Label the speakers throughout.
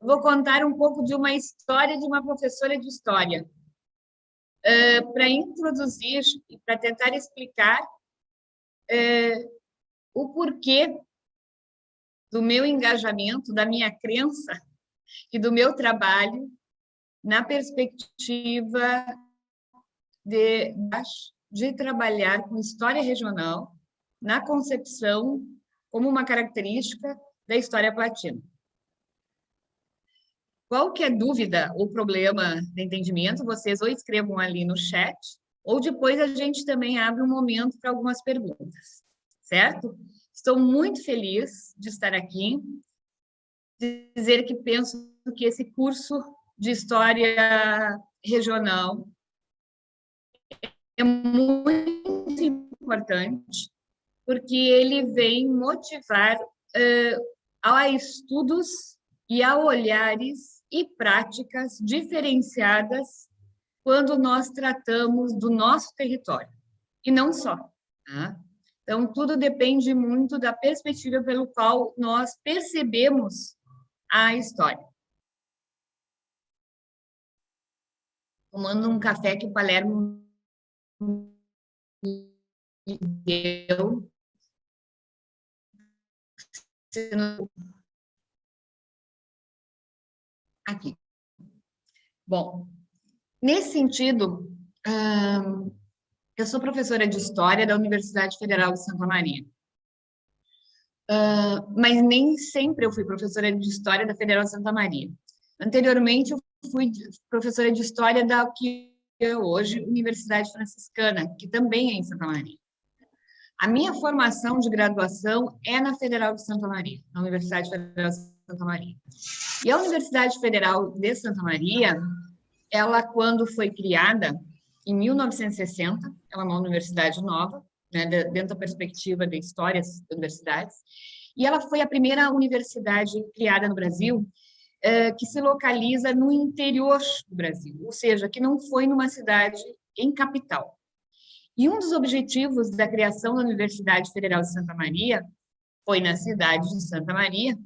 Speaker 1: vou contar um pouco de uma história de uma professora de história, para introduzir e para tentar explicar o porquê do meu engajamento, da minha crença e do meu trabalho na perspectiva de trabalhar com história regional na concepção como uma característica da história platina. Qualquer dúvida ou problema de entendimento, vocês ou escrevam ali no chat, ou depois a gente também abre um momento para algumas perguntas, certo? Estou muito feliz de estar aqui, de dizer que penso que esse curso de História Regional é muito importante, porque ele vem motivar a estudos e a olhares e práticas diferenciadas quando nós tratamos do nosso território, e não só. Tá? Então, tudo depende muito da perspectiva pelo qual nós percebemos a história. Tomando um café que o Palermo me deu. Aqui. Bom, nesse sentido, eu sou professora de História da Universidade Federal de Santa Maria. Mas nem sempre eu fui professora de História da Federal de Santa Maria. Anteriormente, eu fui professora de História da que é hoje Universidade Franciscana, que também é em Santa Maria. A minha formação de graduação é na Federal de Santa Maria, na Universidade Federal de Santa Maria. E a Universidade Federal de Santa Maria, ela, quando foi criada, em 1960, ela é uma universidade nova, né, dentro da perspectiva de histórias de universidades, e ela foi a primeira universidade criada no Brasil que se localiza no interior do Brasil, ou seja, que não foi numa cidade em capital. E um dos objetivos da criação da Universidade Federal de Santa Maria foi na cidade de Santa Maria,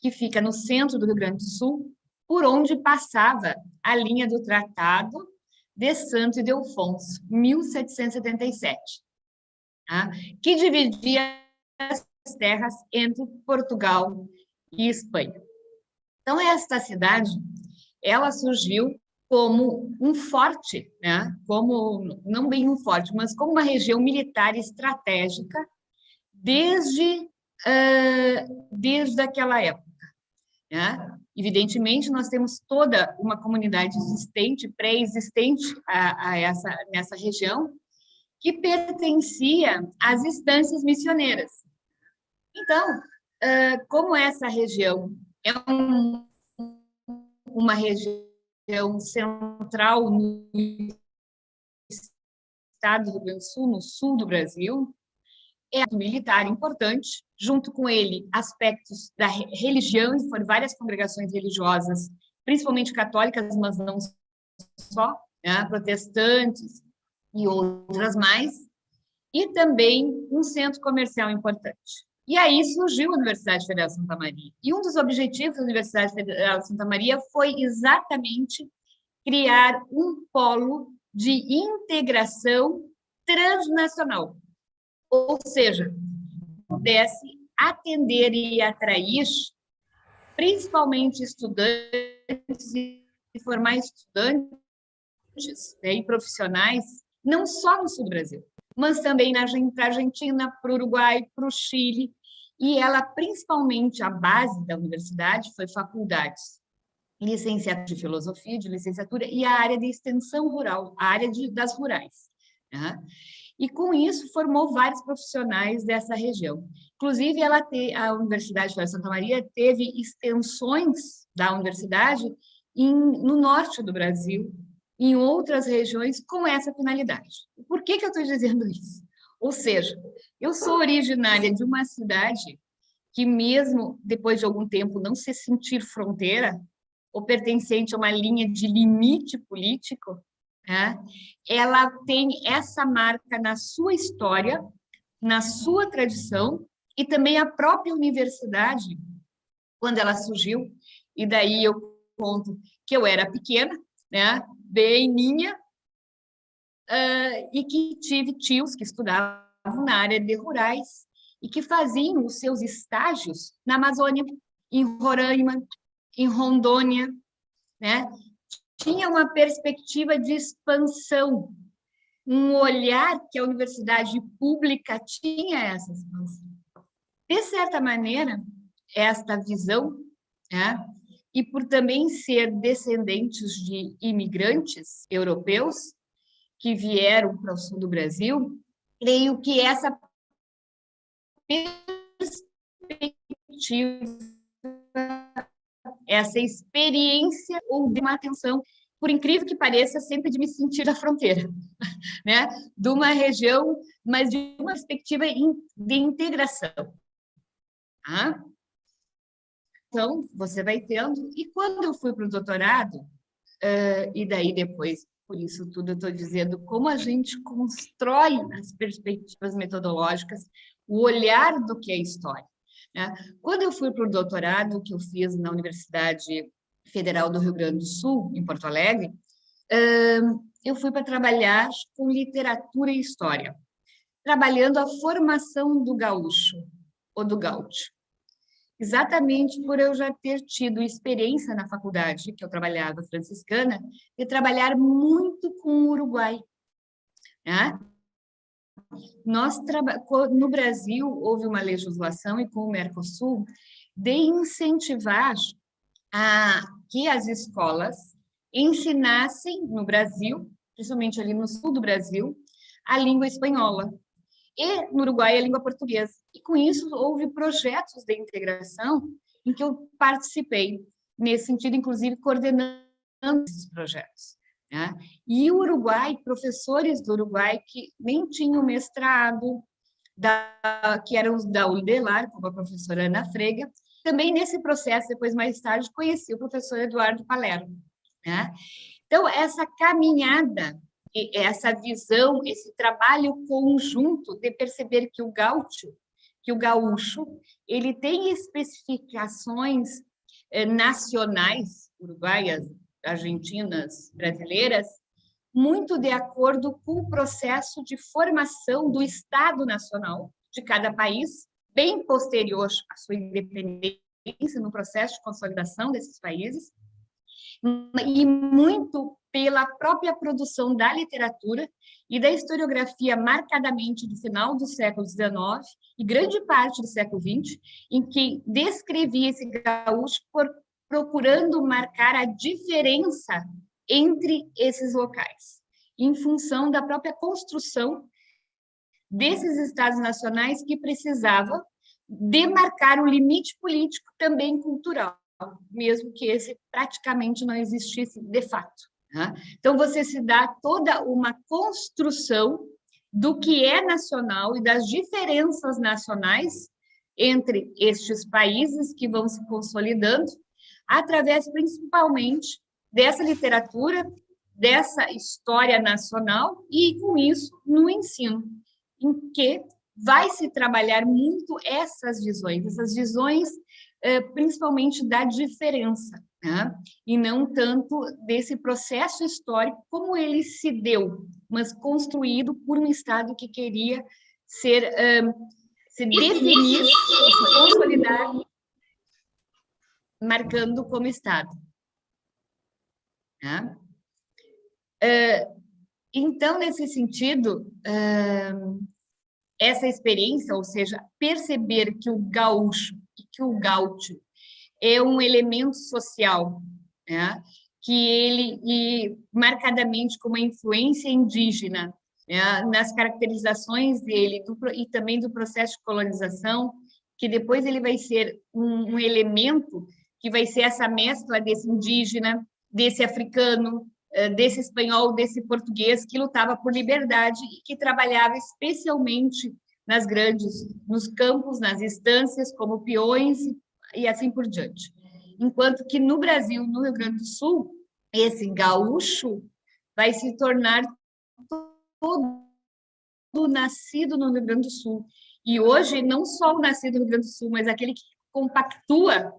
Speaker 1: que fica no centro do Rio Grande do Sul, por onde passava a linha do Tratado de Santo Ildefonso, 1777, tá? Que dividia as terras entre Portugal e Espanha. Então, esta cidade, ela surgiu como um forte, né? Como, não bem um forte, mas como uma região militar estratégica desde aquela época. Né? Evidentemente, nós temos toda uma comunidade existente, pré-existente nessa região, que pertencia às instâncias missioneiras. Então, como essa região é uma região central no estado do Rio Grande do Sul, no sul do Brasil, é um militar importante, junto com ele aspectos da religião, e foram várias congregações religiosas, principalmente católicas, mas não só, né, protestantes e outras mais, e também um centro comercial importante. E aí surgiu a Universidade Federal de Santa Maria. E um dos objetivos da Universidade Federal de Santa Maria foi exatamente criar um polo de integração transnacional, ou seja, pudesse atender e atrair principalmente estudantes e formar estudantes, né, e profissionais, não só no sul do Brasil, mas também para a Argentina, para o Uruguai, para o Chile, e ela, principalmente, a base da universidade foi faculdades, licenciatura de filosofia, de licenciatura, e a área de extensão rural, a área das rurais, né? E, com isso, formou vários profissionais dessa região. Inclusive, a Universidade de Santa Maria teve extensões da universidade no norte do Brasil, em outras regiões, com essa finalidade. Por que eu estou dizendo isso? Ou seja, eu sou originária de uma cidade que, mesmo depois de algum tempo não se sentir fronteira, ou pertencente a uma linha de limite político, né, ela tem essa marca na sua história, na sua tradição, e também a própria universidade, quando ela surgiu, e daí eu conto que eu era pequena, né, bem minha, e que tive tios que estudavam na área de rurais e que faziam os seus estágios na Amazônia, em Roraima, em Rondônia, né? Tinha uma perspectiva de expansão, um olhar que a universidade pública tinha essa expansão. De certa maneira, esta visão, né, e por também ser descendentes de imigrantes europeus que vieram para o sul do Brasil, creio que essa perspectiva, essa experiência ou de uma atenção, por incrível que pareça, sempre de me sentir da fronteira, né? De uma região, mas de uma perspectiva de integração. Tá? Então, você vai tendo. E quando eu fui para o doutorado, e daí depois, por isso tudo eu estou dizendo, como a gente constrói as perspectivas metodológicas, o olhar do que é história. Né? Quando eu fui para o doutorado, que eu fiz na Universidade Federal do Rio Grande do Sul, em Porto Alegre, eu fui para trabalhar com literatura e história, trabalhando a formação do gaúcho, ou do gaúcho. Exatamente por eu já ter tido experiência na faculdade, que eu trabalhava franciscana, de trabalhar muito com o Uruguai. Né? No Brasil, houve uma legislação, e com o Mercosul, de incentivar que as escolas ensinassem no Brasil, principalmente ali no sul do Brasil, a língua espanhola. E no Uruguai a língua portuguesa. E com isso houve projetos de integração em que eu participei, nesse sentido, inclusive coordenando esses projetos. Né? E o Uruguai, professores do Uruguai que nem tinham mestrado, que eram da UDELAR, como a professora Ana Frega, também nesse processo, depois mais tarde, conheci o professor Eduardo Palermo. Né? Então, essa caminhada, essa visão, esse trabalho conjunto de perceber que o gaúcho, ele tem especificações nacionais, uruguaias, argentinas, brasileiras, muito de acordo com o processo de formação do Estado Nacional de cada país, bem posterior à sua independência, no processo de consolidação desses países, e muito pela própria produção da literatura e da historiografia marcadamente do final do século XIX e grande parte do século XX, em que descrevia esse gaúcho procurando marcar a diferença entre esses locais, em função da própria construção desses estados nacionais que precisava demarcar o limite político também cultural, mesmo que esse praticamente não existisse de fato. Né? Então, você se dá toda uma construção do que é nacional e das diferenças nacionais entre estes países que vão se consolidando, através principalmente dessa literatura, dessa história nacional e, com isso, no ensino, em que vai se trabalhar muito essas visões principalmente da diferença, né? E não tanto desse processo histórico como ele se deu, mas construído por um Estado que queria se definir, se consolidar, marcando como Estado. Né? Então, nesse sentido, essa experiência, ou seja, perceber que o gaúcho e que o gaúcho é um elemento social, né? Que ele, e marcadamente com uma influência indígena, né? Nas caracterizações dele e também do processo de colonização, que depois ele vai ser um elemento que vai ser essa mescla desse indígena, desse africano, desse espanhol, desse português que lutava por liberdade e que trabalhava especialmente nos campos, nas estâncias, como peões e assim por diante. Enquanto que no Brasil, no Rio Grande do Sul, esse gaúcho vai se tornar todo nascido no Rio Grande do Sul. E hoje, não só o nascido no Rio Grande do Sul, mas aquele que compactua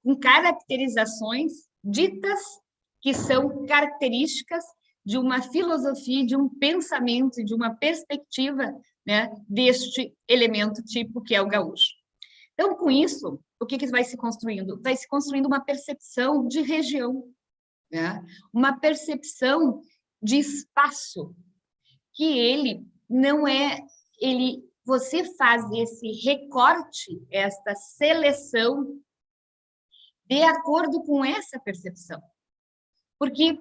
Speaker 1: com caracterizações ditas que são características de uma filosofia, de um pensamento, de uma perspectiva, né, deste elemento tipo que é o gaúcho. Então, com isso, o que vai se construindo? Vai se construindo uma percepção de região, né? Uma percepção de espaço, que ele não é, você faz esse recorte, esta seleção de acordo com essa percepção. Porque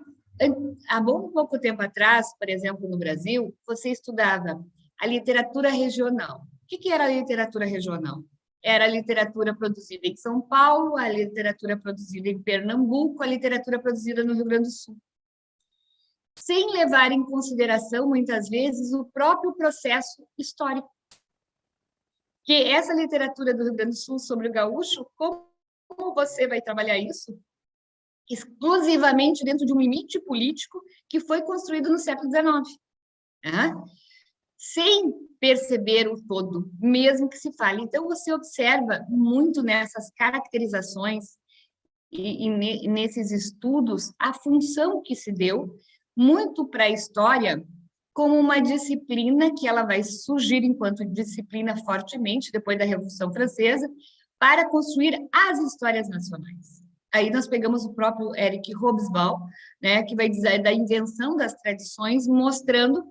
Speaker 1: há bom pouco tempo atrás, por exemplo, no Brasil, você estudava a literatura regional. O que era a literatura regional? Era a literatura produzida em São Paulo, a literatura produzida em Pernambuco, a literatura produzida no Rio Grande do Sul. Sem levar em consideração, muitas vezes, o próprio processo histórico. Que essa literatura do Rio Grande do Sul sobre o gaúcho, como você vai trabalhar isso? Exclusivamente dentro de um limite político que foi construído no século XIX. Né? Sem perceber o todo, mesmo que se fale. Então, você observa muito nessas caracterizações e nesses estudos a função que se deu muito para a história como uma disciplina que ela vai surgir enquanto disciplina fortemente depois da Revolução Francesa para construir as histórias nacionais. Aí nós pegamos o próprio Eric Hobsbawm, né, que vai dizer da invenção das tradições, mostrando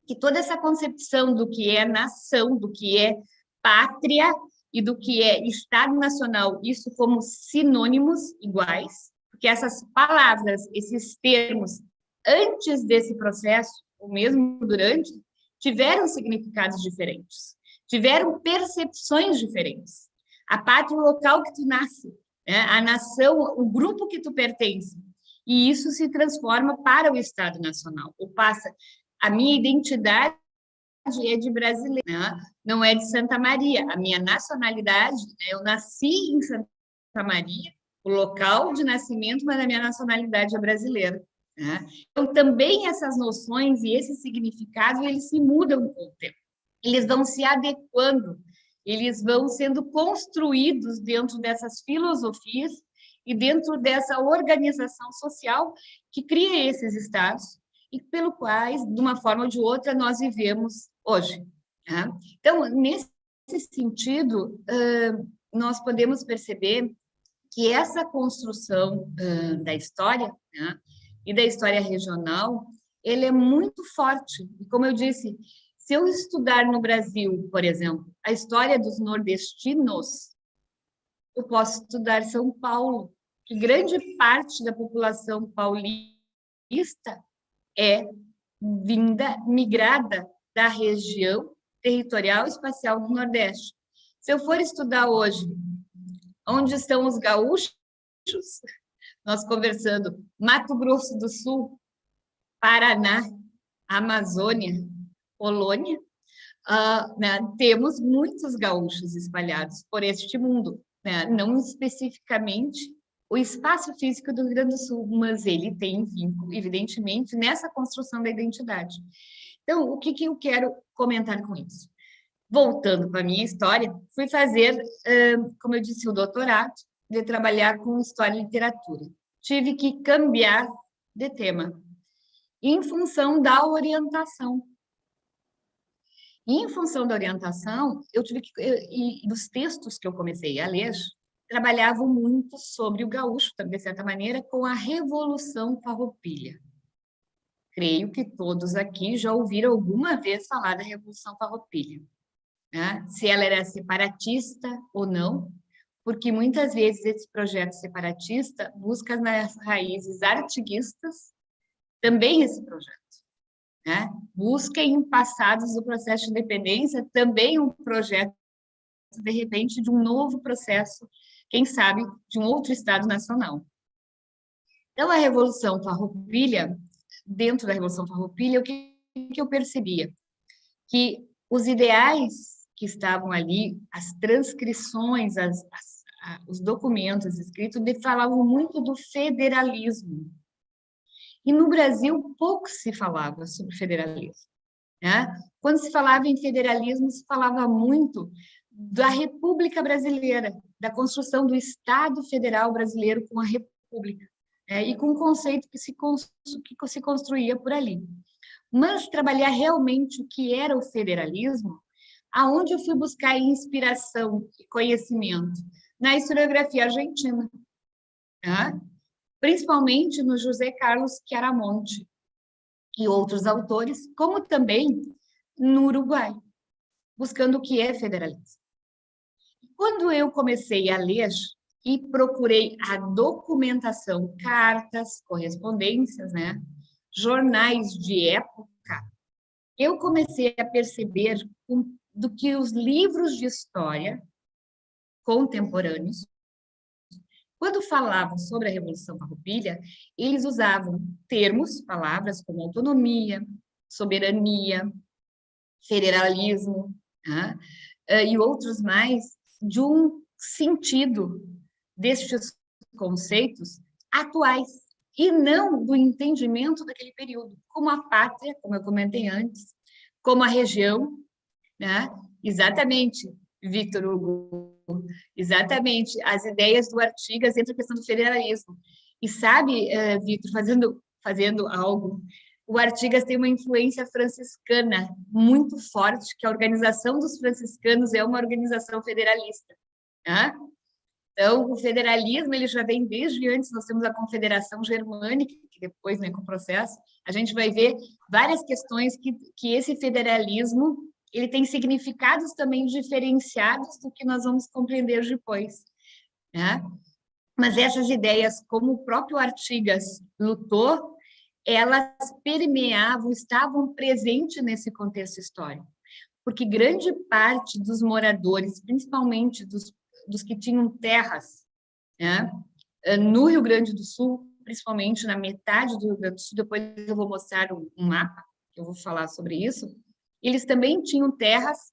Speaker 1: que toda essa concepção do que é nação, do que é pátria e do que é Estado Nacional, isso como sinônimos iguais, porque essas palavras, esses termos, antes desse processo, ou mesmo durante, tiveram significados diferentes, tiveram percepções diferentes. A pátria é o local que tu nasce, né? A nação, o grupo que tu pertence, e isso se transforma para o Estado Nacional, ou passa, a minha identidade é de brasileiro, né? Não é de Santa Maria, a minha nacionalidade, né? Eu nasci em Santa Maria, o local de nascimento, mas a minha nacionalidade é brasileira. Né? Então, também essas noções e esse significado, eles se mudam com o tempo. Eles vão se adequando, eles vão sendo construídos dentro dessas filosofias e dentro dessa organização social que cria esses estados e pelo quais, de uma forma ou de outra, nós vivemos hoje. Tá? Então, nesse sentido, nós podemos perceber que essa construção da história, né, e da história regional, ele é muito forte. E, como eu disse, se eu estudar no Brasil, por exemplo, a história dos nordestinos, eu posso estudar São Paulo, que grande parte da população paulista é vinda, migrada da região territorial espacial do Nordeste. Se eu for estudar hoje onde estão os gaúchos, nós conversando, Mato Grosso do Sul, Paraná, Amazônia, Polônia, né, temos muitos gaúchos espalhados por este mundo, né, não especificamente o espaço físico do Rio Grande do Sul, mas ele tem vínculo, evidentemente, nessa construção da identidade. Então, o que eu quero comentar com isso? Voltando para a minha história, fui fazer, como eu disse, o doutorado, de trabalhar com história e literatura. Tive que cambiar de tema, em função da orientação. E, em função da orientação, eu tive que, e dos textos que eu comecei a ler, trabalhavam muito sobre o gaúcho, de certa maneira, com a Revolução Farroupilha. Creio que todos aqui já ouviram alguma vez falar da Revolução Farroupilha, né? Se ela era separatista ou não, porque muitas vezes esse projeto separatista busca nas raízes artiguistas também esse projeto. Né? Busca em passados do processo de independência também um projeto, de repente, de um novo processo, quem sabe, de um outro Estado nacional. Então, a Revolução Farroupilha, dentro da Revolução Farroupilha, o que eu percebia? Que os ideais que estavam ali, as transcrições, os documentos escritos, falavam muito do federalismo. E no Brasil, pouco se falava sobre federalismo. Né? Quando se falava em federalismo, se falava muito da República Brasileira, da construção do Estado Federal Brasileiro com a República, e com o conceito que se construía por ali. Mas trabalhar realmente o que era o federalismo, aonde eu fui buscar inspiração e conhecimento? Na historiografia argentina, principalmente no José Carlos Chiaramonte e outros autores, como também no Uruguai, buscando o que é federalismo. Quando eu comecei a ler e procurei a documentação, cartas, correspondências, jornais de época, eu comecei a perceber do que os livros de história contemporâneos, quando falavam sobre a Revolução Farroupilha, eles usavam termos, palavras como autonomia, soberania, federalismo, e outros mais, de um sentido destes conceitos atuais, e não do entendimento daquele período, como a pátria, como eu comentei antes, como a região, Exatamente, Victor Hugo, exatamente, as ideias do Artigas entre a questão do federalismo. E sabe, Victor, fazendo algo, o Artigas tem uma influência franciscana muito forte, que a organização dos franciscanos é uma organização federalista. Então, o federalismo ele já vem desde antes, nós temos a Confederação Germânica, que depois, com o processo, a gente vai ver várias questões que esse federalismo ele tem significados também diferenciados do que nós vamos compreender depois. Mas essas ideias, como o próprio Artigas lutou, elas permeavam, estavam presentes nesse contexto histórico, porque grande parte dos moradores, principalmente dos que tinham terras, no Rio Grande do Sul, principalmente na metade do Rio Grande do Sul, depois eu vou mostrar um mapa, eu vou falar sobre isso, eles também tinham terras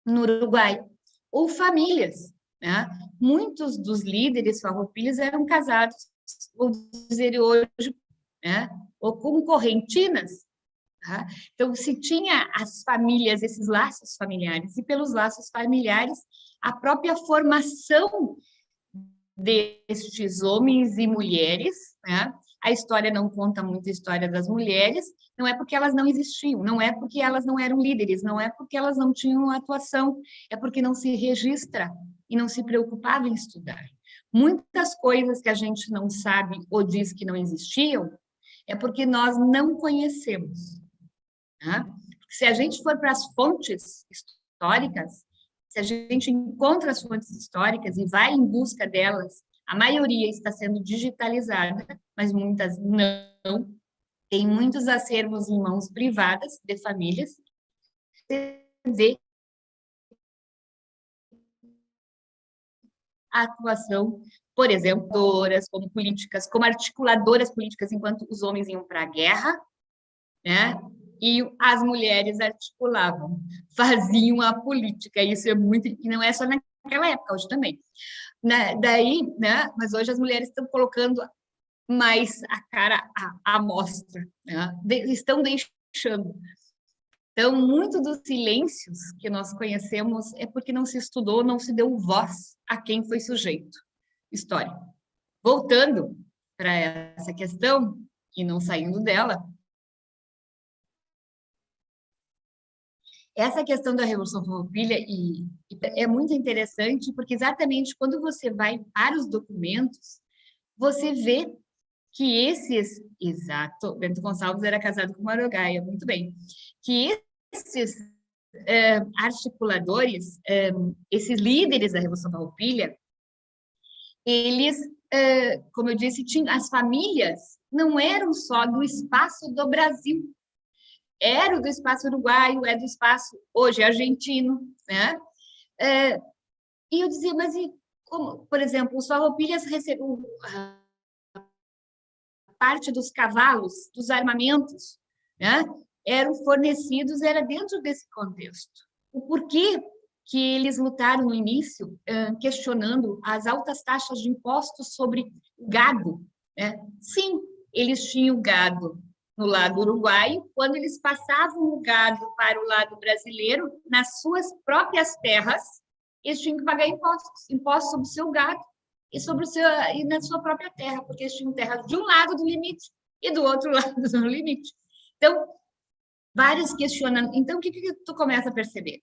Speaker 1: no Uruguai, ou famílias. Muitos dos líderes farroupilhas eram casados, ou dizer hoje, ou com correntinas. Então, se tinha as famílias, esses laços familiares, e pelos laços familiares, a própria formação destes homens e mulheres, a história não conta muito a história das mulheres, não é porque elas não existiam, não é porque elas não eram líderes, não é porque elas não tinham atuação, é porque não se registra e não se preocupava em estudar. Muitas coisas que a gente não sabe ou diz que não existiam, é porque nós não conhecemos. Se a gente for para as fontes históricas, se a gente encontra as fontes históricas e vai em busca delas, a maioria está sendo digitalizada, mas muitas não. Tem muitos acervos em mãos privadas de famílias. Você vê a atuação, por exemplo, como políticas, como articuladoras políticas, enquanto os homens iam para a guerra, e as mulheres articulavam, faziam a política. Isso é muito, e não é só naquela época, hoje também. Mas hoje as mulheres estão colocando mais a cara à mostra, estão deixando. Então, muito dos silêncios que nós conhecemos é porque não se estudou, não se deu voz a quem foi sujeito histórico. Voltando para essa questão, e não saindo dela, essa questão da Revolução Farroupilha é muito interessante, porque exatamente quando você vai para os documentos, você vê que Bento Gonçalves era casado com Marogaia, muito bem, que esses articuladores, esses líderes da Revolução Farroupilha, eles, como eu disse, as famílias não eram só do espaço do Brasil, era do espaço uruguaio, é do espaço hoje argentino, e eu dizia, mas e como, por exemplo, os farroupilhas receberam parte dos cavalos, dos armamentos, eram fornecidos, era dentro desse contexto. O porquê que eles lutaram no início, questionando as altas taxas de impostos sobre o gado. Sim, eles tinham gado no lado uruguaio, quando eles passavam o gado para o lado brasileiro, nas suas próprias terras, eles tinham que pagar impostos sobre o seu gado e na sua própria terra, porque eles tinham terra de um lado do limite e do outro lado do limite. Então, vários questionamentos. Então, o que tu começa a perceber?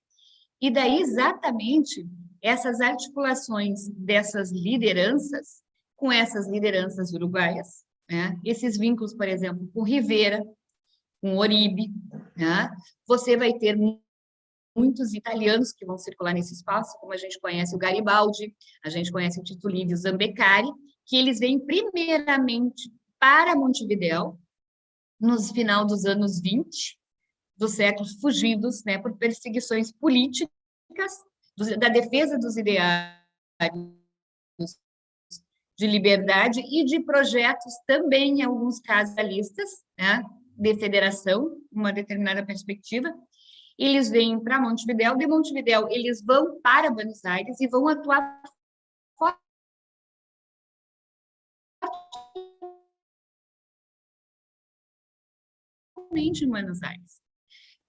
Speaker 1: E daí, exatamente, essas articulações dessas lideranças com essas lideranças uruguaias, né? Esses vínculos, por exemplo, com Rivera, com Oribe, né? Você vai ter muitos italianos que vão circular nesse espaço, como a gente conhece o Garibaldi, a gente conhece o Tito Livio Zambeccari, que eles vêm primeiramente para Montevidéu, nos final dos anos 20, do século, fugidos, né, por perseguições políticas, da defesa dos ideais de liberdade e de projetos também, em alguns casos, realistas, né, de federação, uma determinada perspectiva. Eles vêm para Montevidéu, de Montevidéu eles vão para Buenos Aires e vão atuar fortemente em Buenos Aires.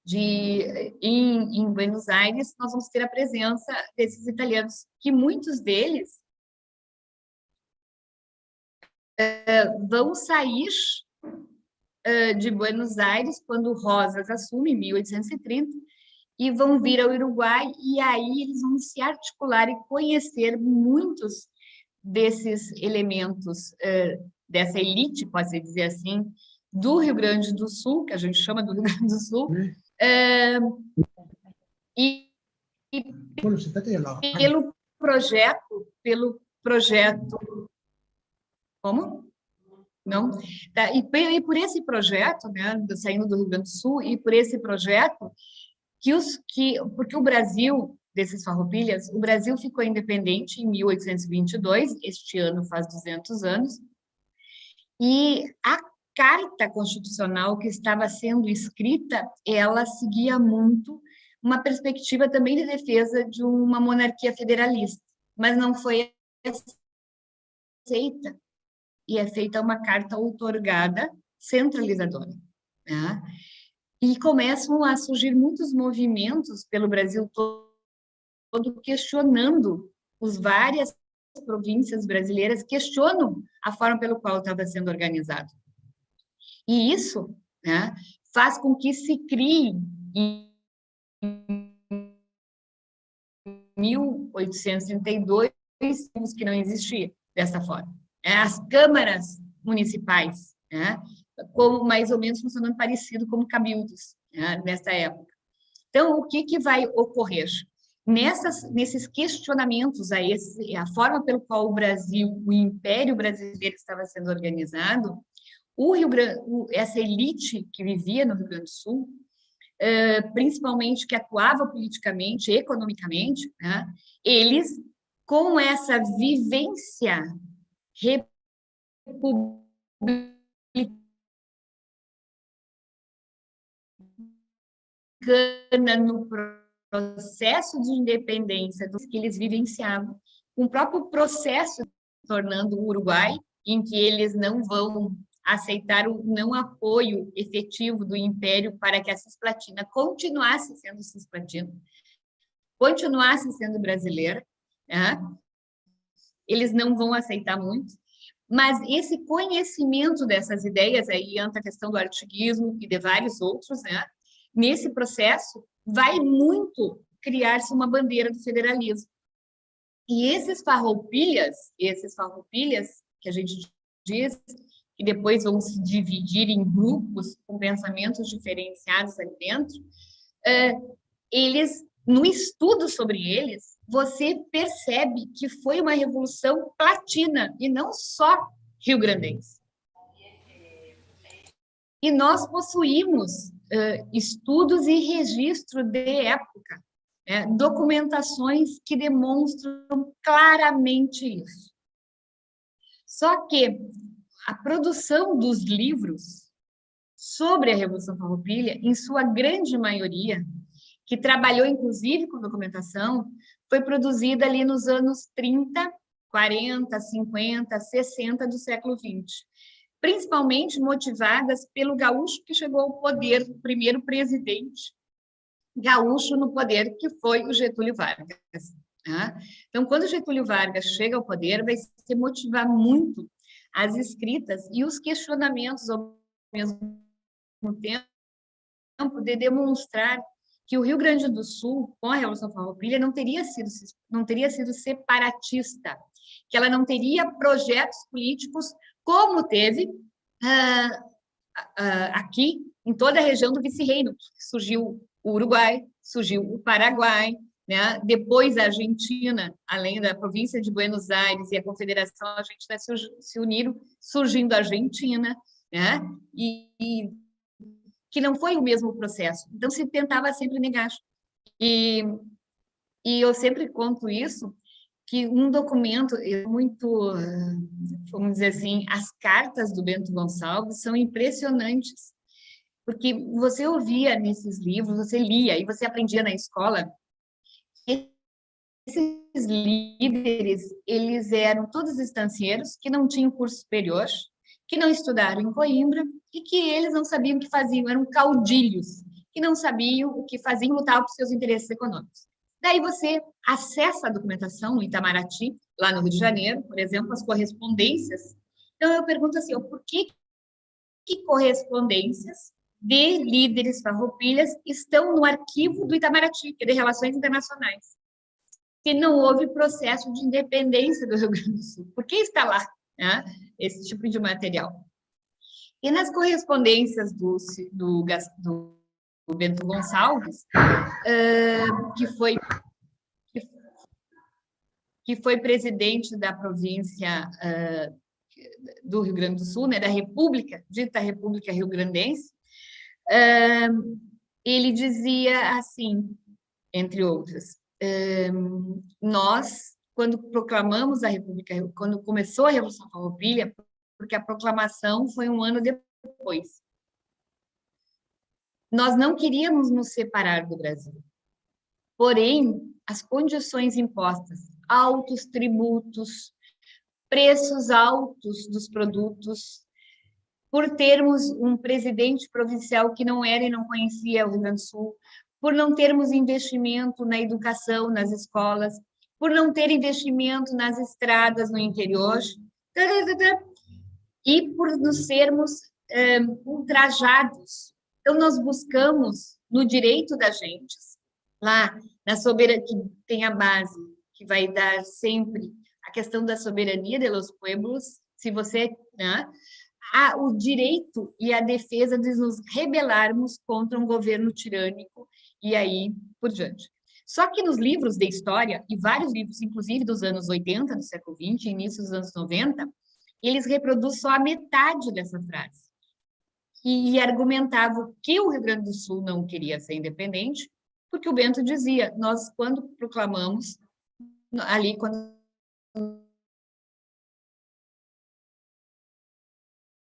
Speaker 1: Em Buenos Aires, nós vamos ter a presença desses italianos, que muitos deles vão sair de Buenos Aires quando Rosas assume, em 1830, e vão vir ao Uruguai, e aí eles vão se articular e conhecer muitos desses elementos, dessa elite, pode-se dizer assim, do Rio Grande do Sul, que a gente chama do Rio Grande do Sul, e pelo projeto... Como? Não? Tá, e por esse projeto, né, saindo do Rio Grande do Sul, e por esse projeto, porque o Brasil, desses farroupilhas, o Brasil ficou independente em 1822, este ano faz 200 anos, e a Carta Constitucional que estava sendo escrita, ela seguia muito uma perspectiva também de defesa de uma monarquia federalista, mas não foi aceita, e é feita uma carta outorgada centralizadora, né? E começam a surgir muitos movimentos pelo Brasil todo questionando as várias províncias brasileiras, questionam a forma pelo qual estava sendo organizado. E isso, né, faz com que se crie, em 1832, que não existia dessa forma. As câmaras municipais, né, como mais ou menos funcionando parecido como cabildos, né, nessa época. Então, o que vai ocorrer? Nesses questionamentos a forma pelo qual o Brasil, o Império Brasileiro estava sendo organizado, essa elite que vivia no Rio Grande do Sul, principalmente que atuava politicamente, economicamente, né, eles, com essa vivência republicana no processo de independência que eles vivenciavam, com o próprio processo tornando o Uruguai, em que eles não vão aceitar o não apoio efetivo do Império para que a Cisplatina continuasse sendo Cisplatina, continuasse sendo brasileira, né? Eles não vão aceitar muito, mas esse conhecimento dessas ideias, aí entra a questão do artiguismo e de vários outros, né? Nesse processo, vai muito criar-se uma bandeira do federalismo. E esses farroupilhas, que a gente diz, que depois vão se dividir em grupos com pensamentos diferenciados ali dentro, eles, no estudo sobre eles, você percebe que foi uma revolução platina, e não só rio-grandense. E nós possuímos estudos e registro de época, documentações que demonstram claramente isso. Só que a produção dos livros sobre a Revolução Farroupilha, em sua grande maioria, que trabalhou inclusive com documentação, foi produzida ali nos anos 30, 40, 50, 60 do século XX, principalmente motivadas pelo gaúcho que chegou ao poder, o primeiro presidente gaúcho no poder, que foi o Getúlio Vargas. Né? Então, quando Getúlio Vargas chega ao poder, vai se motivar muito as escritas e os questionamentos ao mesmo tempo de demonstrar que o Rio Grande do Sul, com a Revolução Farroupilha, não teria sido separatista, que ela não teria projetos políticos como teve aqui em toda a região do Vice-Reino. Surgiu o Uruguai, surgiu o Paraguai, né? Depois a Argentina, além da província de Buenos Aires e a Confederação Argentina se uniram, surgindo a Argentina, né? E que não foi o mesmo processo. Então, se tentava sempre negar. E eu sempre conto isso, que um documento muito, vamos dizer assim, as cartas do Bento Gonçalves são impressionantes, porque você ouvia nesses livros, você lia e você aprendia na escola, esses líderes, eles eram todos estancieiros, que não tinham curso superior, que não estudaram em Coimbra e que eles não sabiam o que faziam, eram caudilhos, que não sabiam o que faziam, lutavam por seus interesses econômicos. Daí você acessa a documentação no Itamaraty, lá no Rio de Janeiro, por exemplo, as correspondências. Então, eu pergunto assim, por que correspondências de líderes farroupilhas estão no arquivo do Itamaraty, que é de Relações Internacionais? Se não houve processo de independência do Rio Grande do Sul. Por que está lá, né, esse tipo de material? E nas correspondências do Bento Gonçalves, que foi presidente da província do Rio Grande do Sul, né, da República, dita República Rio-Grandense, ele dizia assim, entre outras, nós, quando proclamamos a República, quando começou a Revolução Farroupilha, porque a proclamação foi um ano depois, nós não queríamos nos separar do Brasil. Porém, as condições impostas, altos tributos, preços altos dos produtos, por termos um presidente provincial que não era e não conhecia o Rio Grande do Sul, por não termos investimento na educação, nas escolas, por não ter investimento nas estradas no interior, e por nos sermos ultrajados. Então, nós buscamos no direito da gente, lá na soberania, que tem a base, que vai dar sempre a questão da soberania de los pueblos, se você, né, há o direito e a defesa de nos rebelarmos contra um governo tirânico e aí por diante. Só que nos livros de história, e vários livros, inclusive dos anos 80, do século XX, início dos anos 90, eles reproduzem só a metade dessa frase. E argumentavam que o Rio Grande do Sul não queria ser independente, porque o Bento dizia, nós, quando proclamamos, ali, quando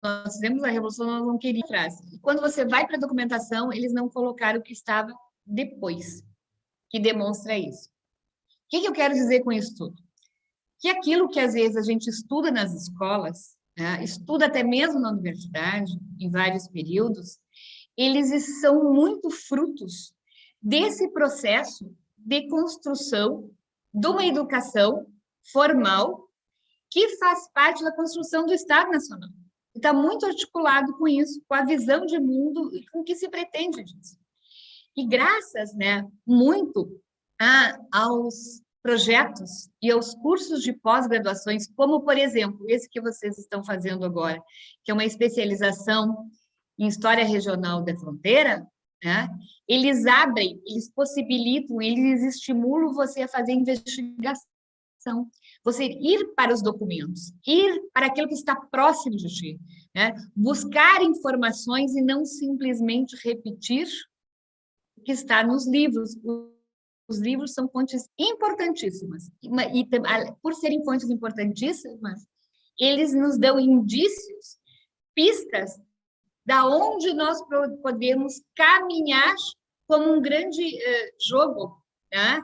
Speaker 1: nós fizemos a Revolução, nós não queríamos atrás. E quando você vai para a documentação, eles não colocaram o que estava depois, que demonstra isso. O que eu quero dizer com isso tudo? Que aquilo que às vezes a gente estuda nas escolas, né, estuda até mesmo na universidade, em vários períodos, eles são muito frutos desse processo de construção de uma educação formal que faz parte da construção do Estado Nacional. Está muito articulado com isso, com a visão de mundo e com o que se pretende disso. E graças, né, muito aos projetos e aos cursos de pós-graduações, como, por exemplo, esse que vocês estão fazendo agora, que é uma especialização em História Regional da Fronteira, né, eles abrem, eles possibilitam, eles estimulam você a fazer investigação, você ir para os documentos, ir para aquilo que está próximo de ti, né, buscar informações e não simplesmente repetir o que está nos livros. Os livros são fontes importantíssimas, e por serem fontes importantíssimas, eles nos dão indícios, pistas, da onde nós podemos caminhar como um grande jogo, né?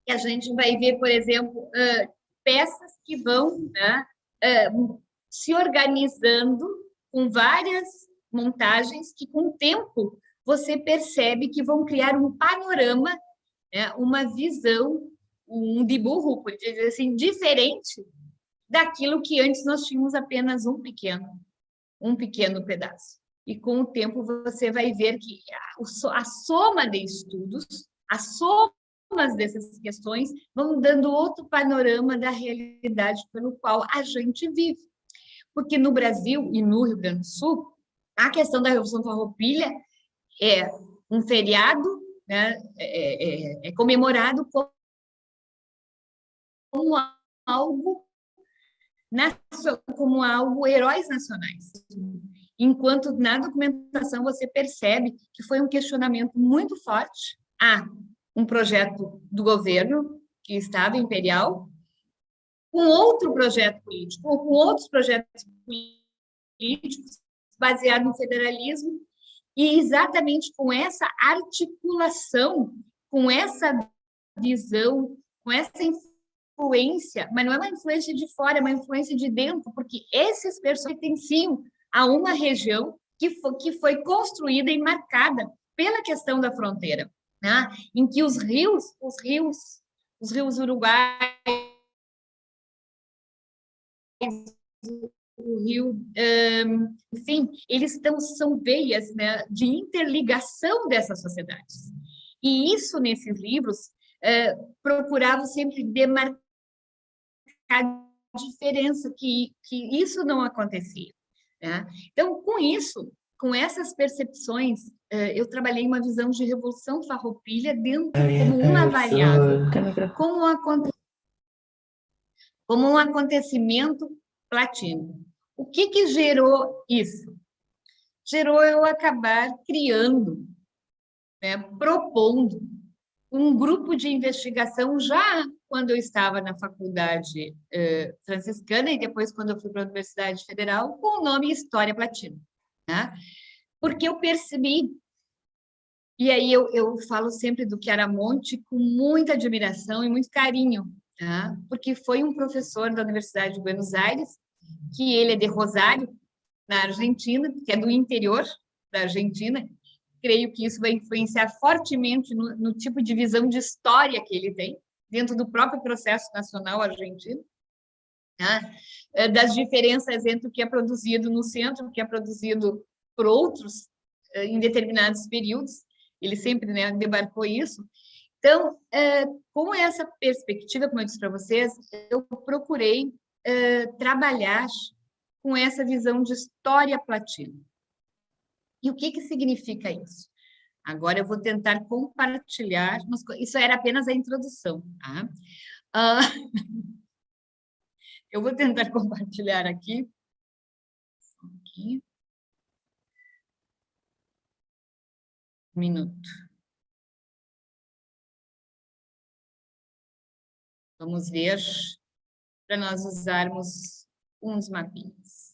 Speaker 1: Que a gente vai ver, por exemplo, peças que vão, né, se organizando com várias montagens que, com o tempo, você percebe que vão criar um panorama, né, uma visão, um dibujo, por dizer assim, diferente daquilo que antes nós tínhamos apenas um pequeno pedaço. E com o tempo você vai ver que a soma de estudos, as somas dessas questões vão dando outro panorama da realidade pelo qual a gente vive. Porque no Brasil e no Rio Grande do Sul, a questão da Revolução Farroupilha é um feriado, né, é comemorado como algo como algo heróis nacionais. Enquanto na documentação você percebe que foi um questionamento muito forte a um projeto do governo, que estava imperial, com outro projeto político, ou com outros projetos políticos baseados no federalismo, e exatamente com essa articulação, com essa visão, com essa influência, mas não é uma influência de fora, é uma influência de dentro, porque esses personagens pertenciam a uma região que foi construída e marcada pela questão da fronteira, né? Em que os rios Uruguai, o rio, enfim, são veias, né, de interligação dessas sociedades. E isso, nesses livros, procurava sempre demarcar a diferença, que isso não acontecia. Né? Então, com isso, com essas percepções, eu trabalhei uma visão de Revolução Farroupilha dentro como uma variável, como um acontecimento platino. O que gerou isso? Gerou eu acabar criando, né, propondo um grupo de investigação já quando eu estava na faculdade franciscana e depois quando eu fui para a Universidade Federal, com o nome História Platina. Né? Porque eu percebi, e aí eu falo sempre do Chiaramonte com muita admiração e muito carinho, tá? Porque foi um professor da Universidade de Buenos Aires, que ele é de Rosário, na Argentina, que é do interior da Argentina. Creio que isso vai influenciar fortemente no tipo de visão de história que ele tem, dentro do próprio processo nacional argentino, né? Das diferenças entre o que é produzido no centro, o que é produzido por outros em determinados períodos. Ele sempre, né, demarcou isso. Então, com essa perspectiva, como eu disse para vocês, eu procurei trabalhar com essa visão de história platina. E o que significa isso? Agora eu vou tentar compartilhar, isso era apenas a introdução, tá? Eu vou tentar compartilhar aqui. Um minuto. Vamos ver, para nós usarmos uns mapinhas.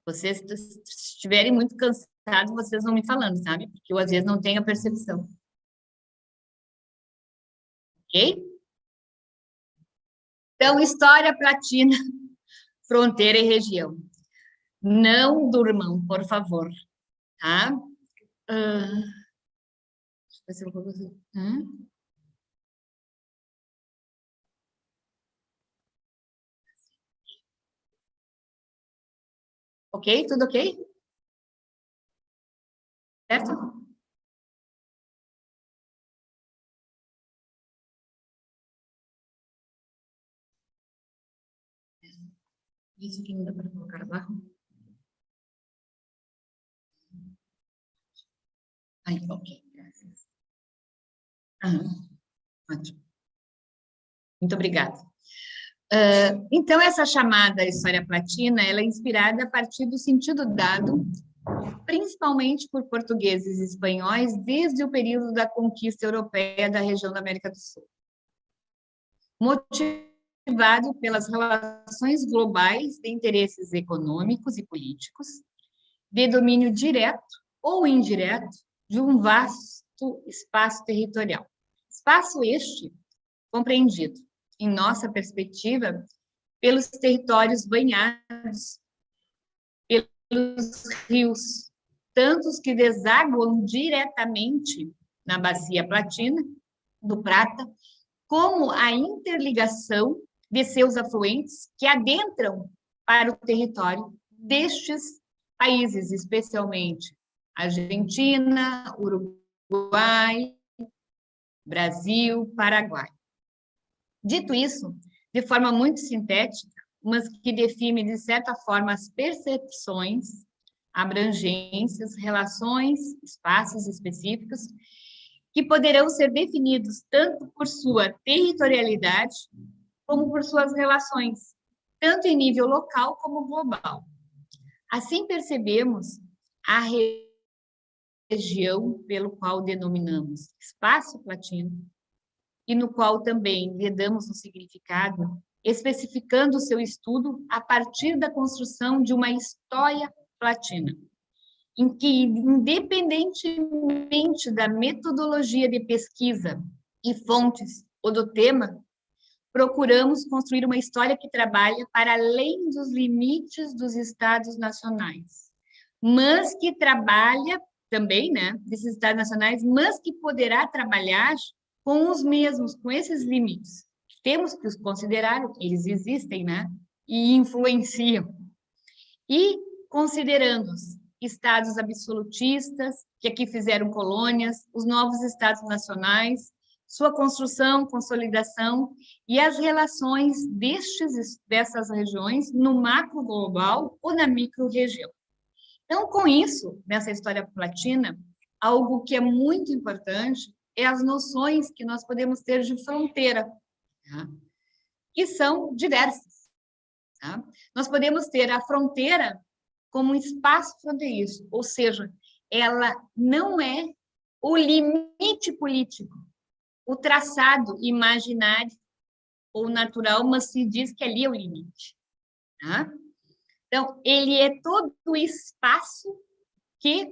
Speaker 1: Vocês, se estiverem muito cansados, vocês vão me falando, sabe? Porque eu, às vezes, não tenho a percepção. Ok? Então, história platina, fronteira e região. Não durmam, por favor, tá? Deixa eu ver se eu vou... Ok? Tudo ok? Certo? Isso aqui não dá para colocar lá. Aí, ok. Graças. Ótimo. Muito obrigada. Então, essa chamada história platina, ela é inspirada a partir do sentido dado, principalmente por portugueses e espanhóis, desde o período da conquista europeia da região da América do Sul. Motivado pelas relações globais de interesses econômicos e políticos, de domínio direto ou indireto de um vasto espaço territorial. Espaço este compreendido, em nossa perspectiva, pelos territórios banhados pelos rios, tanto os que desaguam diretamente na bacia platina, do Prata, como a interligação de seus afluentes que adentram para o território destes países, especialmente Argentina, Uruguai, Brasil, Paraguai. Dito isso, de forma muito sintética, mas que define, de certa forma, as percepções, abrangências, relações, espaços específicos, que poderão ser definidos tanto por sua territorialidade, como por suas relações, tanto em nível local como global. Assim percebemos a região pelo qual denominamos espaço platino, e no qual também lhe damos um significado, especificando o seu estudo a partir da construção de uma história platina, em que, independentemente da metodologia de pesquisa e fontes ou do tema, procuramos construir uma história que trabalha para além dos limites dos estados nacionais, mas que trabalha também, né, desses estados nacionais, mas que poderá trabalhar com os mesmos, com esses limites. Temos que os considerar, eles existem, né, e influenciam. E considerando os estados absolutistas, que aqui fizeram colônias, os novos estados nacionais, sua construção, consolidação e as relações dessas regiões no macro global ou na micro-região. Então, com isso, nessa história platina, algo que é muito importante é as noções que nós podemos ter de fronteira, tá? Que são diversas. Tá? Nós podemos ter a fronteira como um espaço fronteiriço, ou seja, ela não é o limite político, o traçado imaginário ou natural, mas se diz que ali é o limite. Tá? Então, ele é todo o espaço que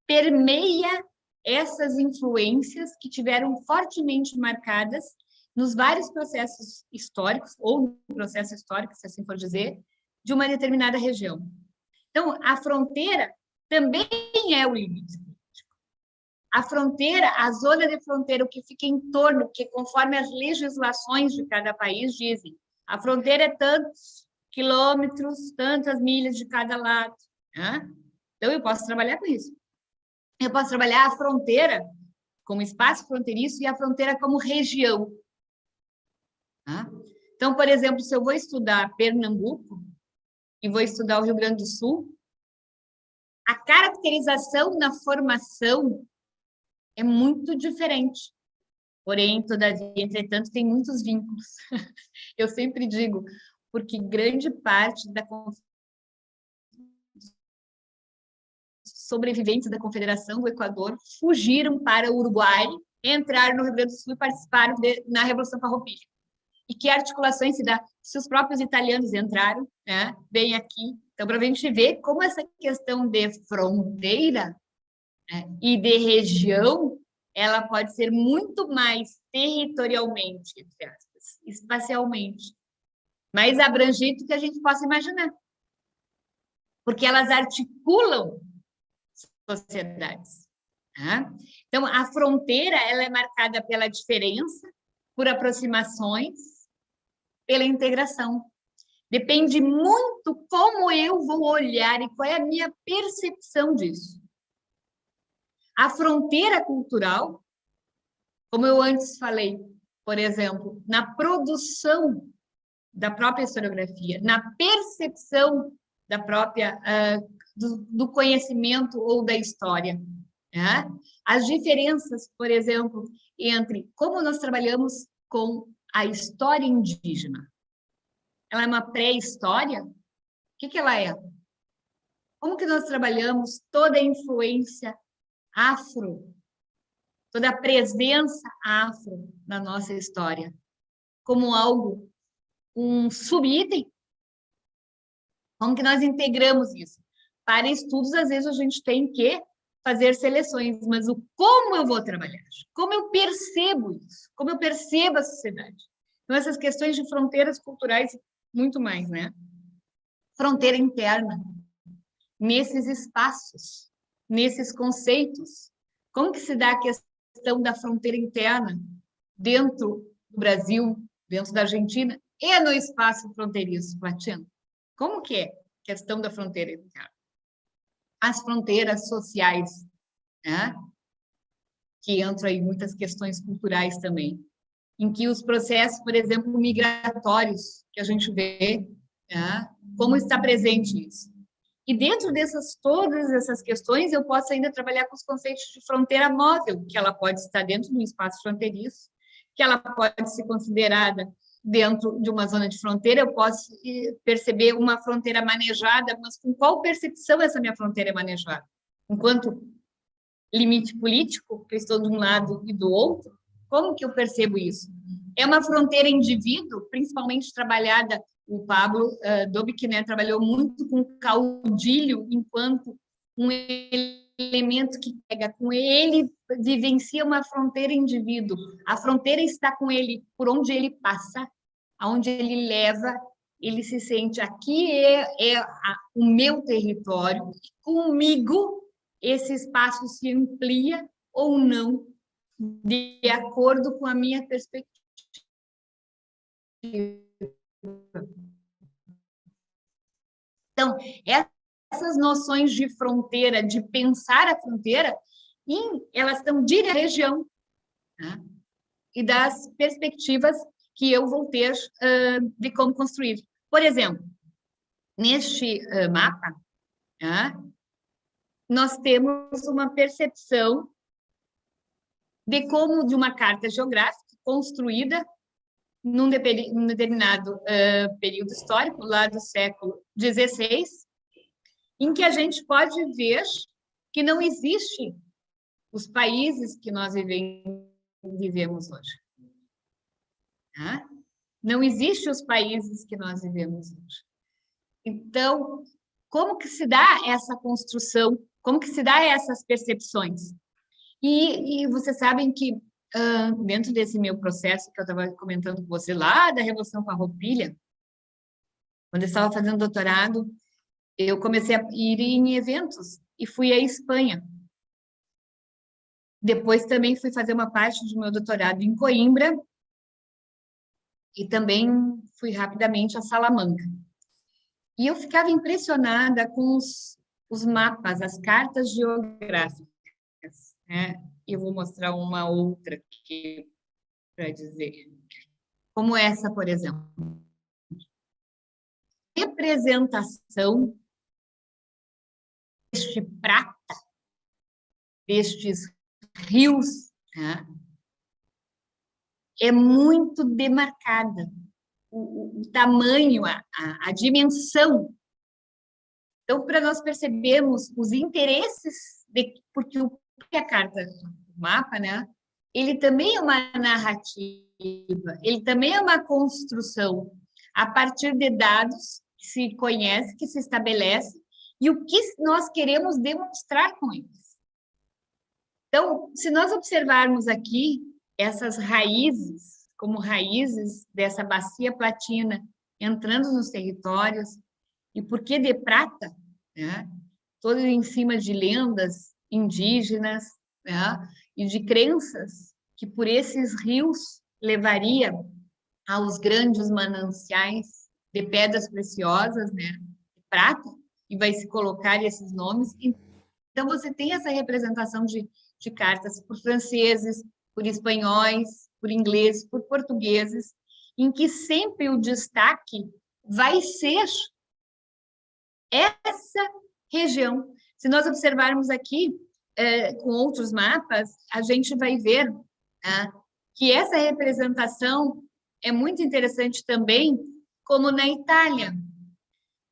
Speaker 1: permeia essas influências que tiveram fortemente marcadas nos vários processos históricos, ou no processo histórico, se assim for dizer, de uma determinada região. Então, a fronteira também é o limite político. A fronteira, a zona de fronteira, o que fica em torno, que conforme as legislações de cada país dizem, a fronteira é tantos quilômetros, tantas milhas de cada lado. Né? Então, eu posso trabalhar com isso. Eu posso trabalhar a fronteira como espaço fronteiriço e a fronteira como região. Tá? Então, por exemplo, se eu vou estudar Pernambuco e vou estudar o Rio Grande do Sul, a caracterização na formação é muito diferente. Porém, todavia, entretanto, tem muitos vínculos. Eu sempre digo, porque grande parte da sobreviventes da Confederação do Equador fugiram para o Uruguai, entraram no Rio Grande do Sul e participaram na Revolução Farroupilha. E que articulações se dá? Se os próprios italianos entraram, né, bem aqui. Então, para a gente ver como essa questão de fronteira, né, e de região, ela pode ser muito mais territorialmente, entre aspas, espacialmente, mais abrangente do que a gente possa imaginar. Porque elas articulam sociedades. Tá? Então, a fronteira ela é marcada pela diferença, por aproximações, pela integração. Depende muito como eu vou olhar e qual é a minha percepção disso. A fronteira cultural, como eu antes falei, por exemplo, na produção da própria historiografia, na percepção da própria do conhecimento ou da história. Né? As diferenças, por exemplo, entre como nós trabalhamos com a história indígena. Ela é uma pré-história? O que ela é? Como que nós trabalhamos toda a influência afro, toda a presença afro na nossa história? Como algo, um subitem? Como que nós integramos isso? Para estudos, às vezes, a gente tem que fazer seleções, mas o como eu vou trabalhar? Como eu percebo isso? Como eu percebo a sociedade? Então, essas questões de fronteiras culturais, muito mais, né? Fronteira interna, nesses espaços. nesses conceitos? Como que se dá a questão da fronteira interna dentro do Brasil, dentro da Argentina e no espaço fronteiriço latino? Como que é a questão da fronteira interna? As fronteiras sociais, né? Que entram aí muitas questões culturais também, em que os processos, por exemplo, migratórios, que a gente vê, né? Como está presente isso. E dentro todas essas questões, eu posso ainda trabalhar com os conceitos de fronteira móvel, que ela pode estar dentro de um espaço fronteiriço, que ela pode ser considerada dentro de uma zona de fronteira, eu posso perceber uma fronteira manejada, mas com qual percepção essa minha fronteira é manejada? Enquanto limite político, que eu estou de um lado e do outro, como que eu percebo isso? É uma fronteira indivíduo, principalmente trabalhada, o Pablo Dobik, né, trabalhou muito com o caudilho enquanto um elemento que pega com ele, vivencia uma fronteira indivíduo. A fronteira está com ele por onde ele passa, aonde ele leva, ele se sente aqui o meu território, comigo esse espaço se amplia ou não, de acordo com a minha perspectiva. Então, essas noções de fronteira, de pensar a fronteira, elas estão direto à região, né? E das perspectivas que eu vou ter de como construir. Por exemplo, neste mapa, nós temos uma percepção de como de uma carta geográfica construída num determinado período histórico, lá do século XVI, em que a gente pode ver que não existe os países que nós vivemos hoje. Tá? Não existe os países que nós vivemos hoje. Então, como que se dá essa construção? Como que se dá essas percepções? E vocês sabem que dentro desse meu processo que eu estava comentando com você lá, da Revolução Farroupilha, quando eu estava fazendo doutorado, eu comecei a ir em eventos e fui à Espanha. Depois também fui fazer uma parte do meu doutorado em Coimbra e também fui rapidamente a Salamanca. E eu ficava impressionada com os mapas, as cartas geográficas, né? Eu vou mostrar uma outra aqui para dizer. Como essa, por exemplo. Representação deste prata, destes rios, né? É muito demarcada. O tamanho, a dimensão. Então, para nós percebermos os interesses, porque a carta, o mapa, né? Ele também é uma narrativa, ele também é uma construção a partir de dados que se conhece, que se estabelece, e o que nós queremos demonstrar com eles. Então, se nós observarmos aqui essas raízes, como raízes dessa bacia platina entrando nos territórios, e por que de prata? Né? Todo em cima de lendas indígenas, né? E de crenças que por esses rios levaria aos grandes mananciais de pedras preciosas, né? De prata, e vai se colocar esses nomes. Então, você tem essa representação de cartas por franceses, por espanhóis, por ingleses, por portugueses, em que sempre o destaque vai ser essa região. Se nós observarmos aqui, com outros mapas, a gente vai ver que essa representação é muito interessante também, como na Itália,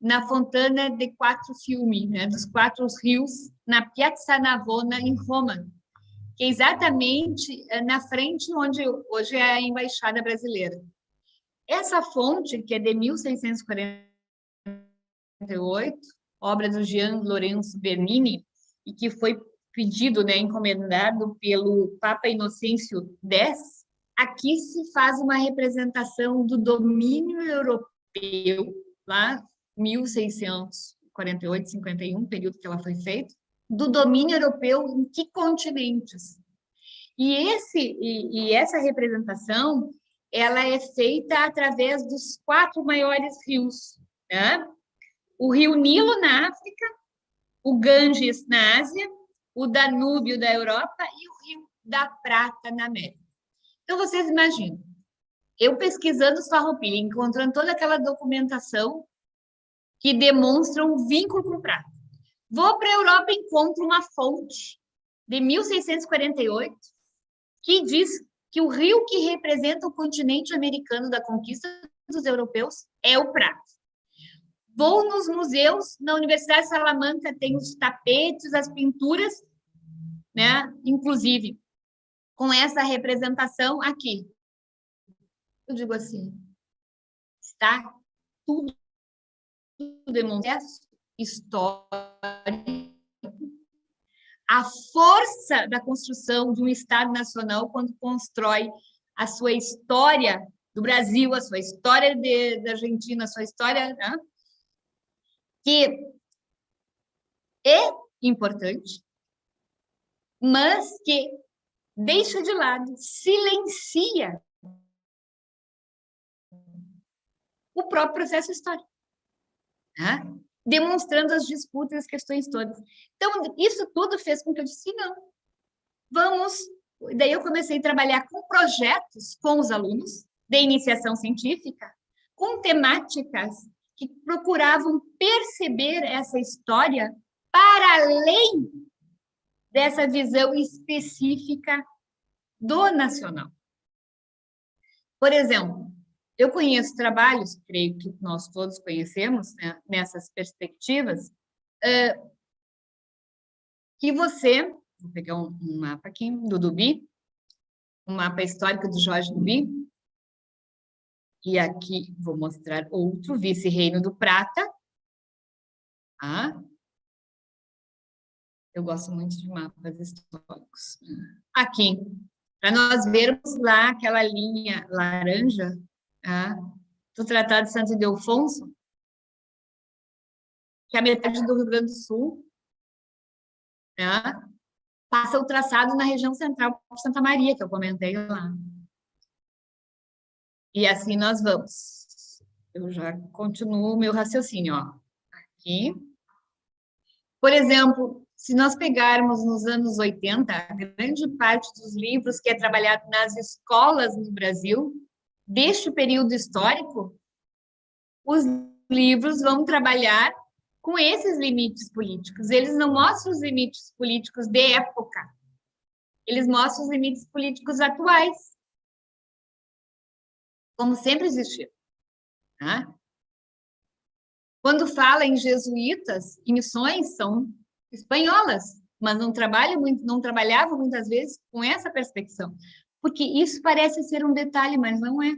Speaker 1: na Fontana de Quattro Fiumi, né, dos quatro rios, na Piazza Navona, em Roma, que é exatamente na frente onde hoje é a Embaixada Brasileira. Essa fonte, que é de 1648, obra do Gian Lorenzo Bernini, e que foi pedido, né, encomendado pelo Papa Inocêncio X, aqui se faz uma representação do domínio europeu, lá 1648, 51, período que ela foi feita, do domínio europeu em que continentes. E essa representação, ela é feita através dos 4 maiores rios, né? O rio Nilo na África, o Ganges na Ásia, o Danúbio da Europa e o Rio da Prata na América. Então, vocês imaginam, eu pesquisando os Farroupilha, encontrando toda aquela documentação que demonstra um vínculo com o Prata. Vou para a Europa e encontro uma fonte de 1648 que diz que o rio que representa o continente americano da conquista dos europeus é o Prata. Vou nos museus, na Universidade de Salamanca tem os tapetes, as pinturas, né? Inclusive, com essa representação aqui. Eu digo assim, está tudo demonstrado, história, a força da construção de um Estado nacional quando constrói a sua história do Brasil, a sua história da Argentina, a sua história, né? Que é importante, mas que deixa de lado, silencia o próprio processo histórico, né? Demonstrando as disputas e as questões todas. Então, isso tudo fez com que eu disse, não, vamos... Daí eu comecei a trabalhar com projetos com os alunos de iniciação científica, com temáticas que procuravam perceber essa história para além dessa visão específica do nacional. Por exemplo, eu conheço trabalhos, creio que nós todos conhecemos, né, nessas perspectivas, que você, vou pegar um mapa aqui do Duby, um mapa histórico do Jorge Duby, e aqui vou mostrar outro, Vice-Reino do Prata. Ah, eu gosto muito de mapas históricos. Aqui, para nós vermos lá aquela linha laranja, do Tratado de Santo Ildefonso, que é a metade do Rio Grande do Sul, passa o traçado na região central de Santa Maria, que eu comentei lá. E assim nós vamos. Eu já continuo o meu raciocínio, ó. Aqui. Por exemplo, se nós pegarmos nos anos 80, a grande parte dos livros que é trabalhado nas escolas no Brasil, deste período histórico, os livros vão trabalhar com esses limites políticos. Eles não mostram os limites políticos de época, eles mostram os limites políticos atuais, como sempre existiu. Tá? Quando fala em jesuítas, em missões, são espanholas, mas não trabalhavam muitas vezes com essa perspectiva, porque isso parece ser um detalhe, mas não é.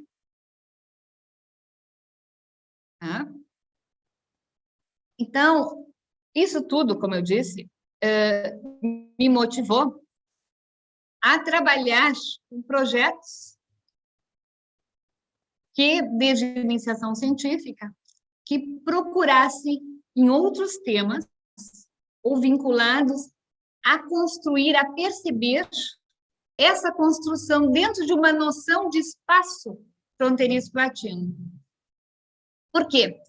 Speaker 1: Tá? Então, isso tudo, como eu disse, me motivou a trabalhar em projetos que, desde a iniciação científica, que procurasse em outros temas ou vinculados a construir, a perceber essa construção dentro de uma noção de espaço fronteiriço latino. Por quê?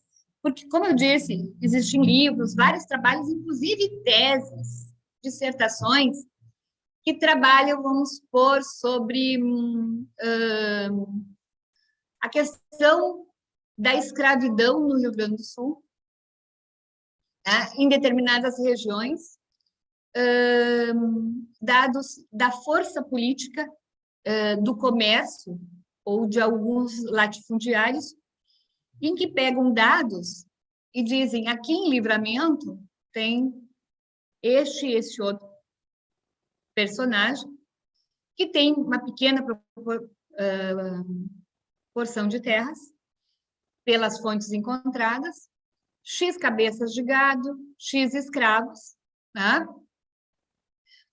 Speaker 1: Porque, como eu disse, existem livros, vários trabalhos, inclusive teses, dissertações, que trabalham, vamos supor, sobre a questão da escravidão no Rio Grande do Sul, né, em determinadas regiões, dados da força política do comércio ou de alguns latifundiários, em que pegam dados e dizem, aqui em Livramento tem este outro personagem que tem uma pequena porção de terras, pelas fontes encontradas, X cabeças de gado, X escravos, tá?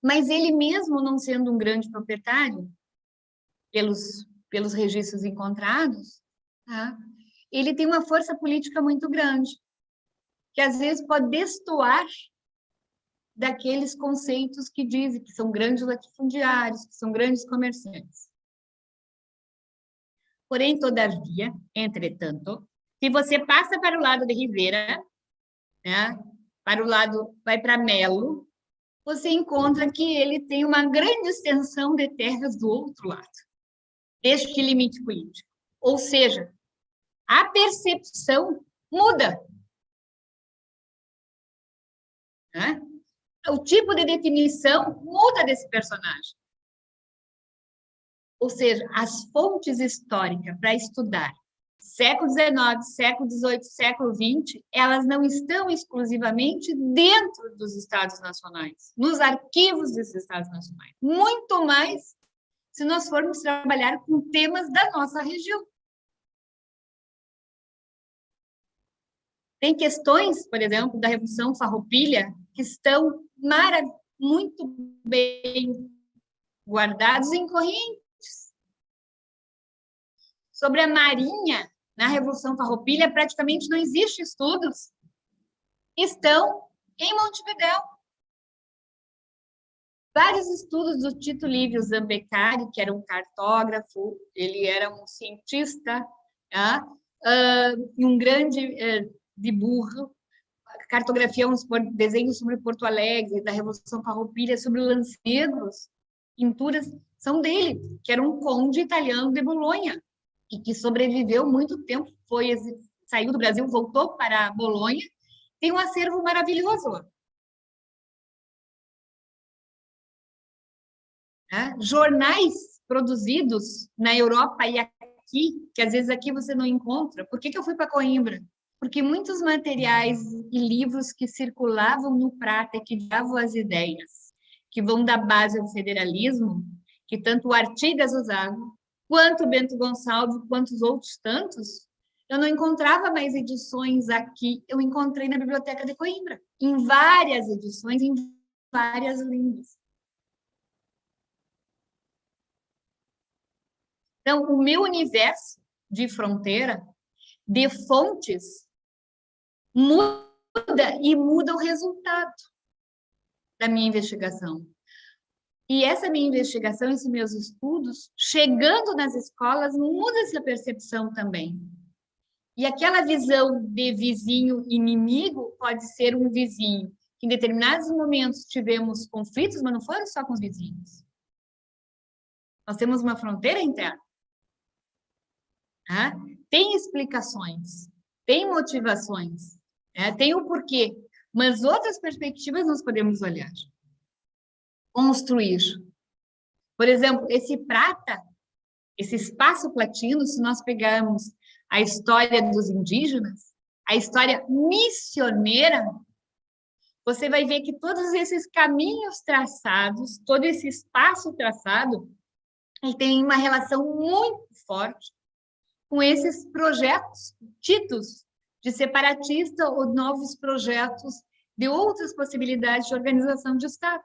Speaker 1: Mas ele mesmo não sendo um grande proprietário, pelos registros encontrados, tá? Ele tem uma força política muito grande, que às vezes pode destoar daqueles conceitos que dizem que são grandes latifundiários, que são grandes comerciantes. Porém, todavia, entretanto, se você passa para o lado de Rivera, né, para o lado, vai para Melo, você encontra que ele tem uma grande extensão de terras do outro lado, deste limite político. Ou seja, a percepção muda. Né? O tipo de definição muda desse personagem. Ou seja, as fontes históricas para estudar século XIX, século XVIII, século XX, elas não estão exclusivamente dentro dos Estados Nacionais, nos arquivos dos Estados Nacionais. Muito mais se nós formos trabalhar com temas da nossa região. Tem questões, por exemplo, da Revolução Farroupilha, que estão muito bem guardados em correntes. Sobre a Marinha, na Revolução Farroupilha, praticamente não existe estudos. Estão em Montevidéu. Vários estudos do Tito Livio Zambeccari, que era um cartógrafo, ele era um cientista, tá? Um grande de burro, cartografia, desenhos sobre Porto Alegre, da Revolução Farroupilha, sobre Lanceiros Negros, pinturas, são dele, que era um conde italiano de Bolonha, e que sobreviveu muito tempo, saiu do Brasil, voltou para Bolonha, tem um acervo maravilhoso lá. Jornais produzidos na Europa e aqui, que às vezes aqui você não encontra. Por que eu fui para Coimbra? Porque muitos materiais e livros que circulavam no Prata, que davam as ideias, que vão da base ao federalismo, que tanto o Artigas usava, quanto o Bento Gonçalves, quanto os outros tantos, eu não encontrava mais edições aqui, eu encontrei na Biblioteca de Coimbra, em várias edições, em várias línguas. Então, o meu universo de fronteira, de fontes, muda e muda o resultado da minha investigação. E essa minha investigação, esses meus estudos, chegando nas escolas, muda essa percepção também. E aquela visão de vizinho inimigo pode ser um vizinho que em determinados momentos tivemos conflitos, mas não foram só com os vizinhos. Nós temos uma fronteira interna. Tem explicações, tem motivações, tem o porquê, mas outras perspectivas nós podemos olhar. Construir. Por exemplo, esse Prata, esse espaço platino, se nós pegarmos a história dos indígenas, a história missioneira, você vai ver que todos esses caminhos traçados, todo esse espaço traçado, ele tem uma relação muito forte com esses projetos ditos de separatista ou novos projetos de outras possibilidades de organização de Estado.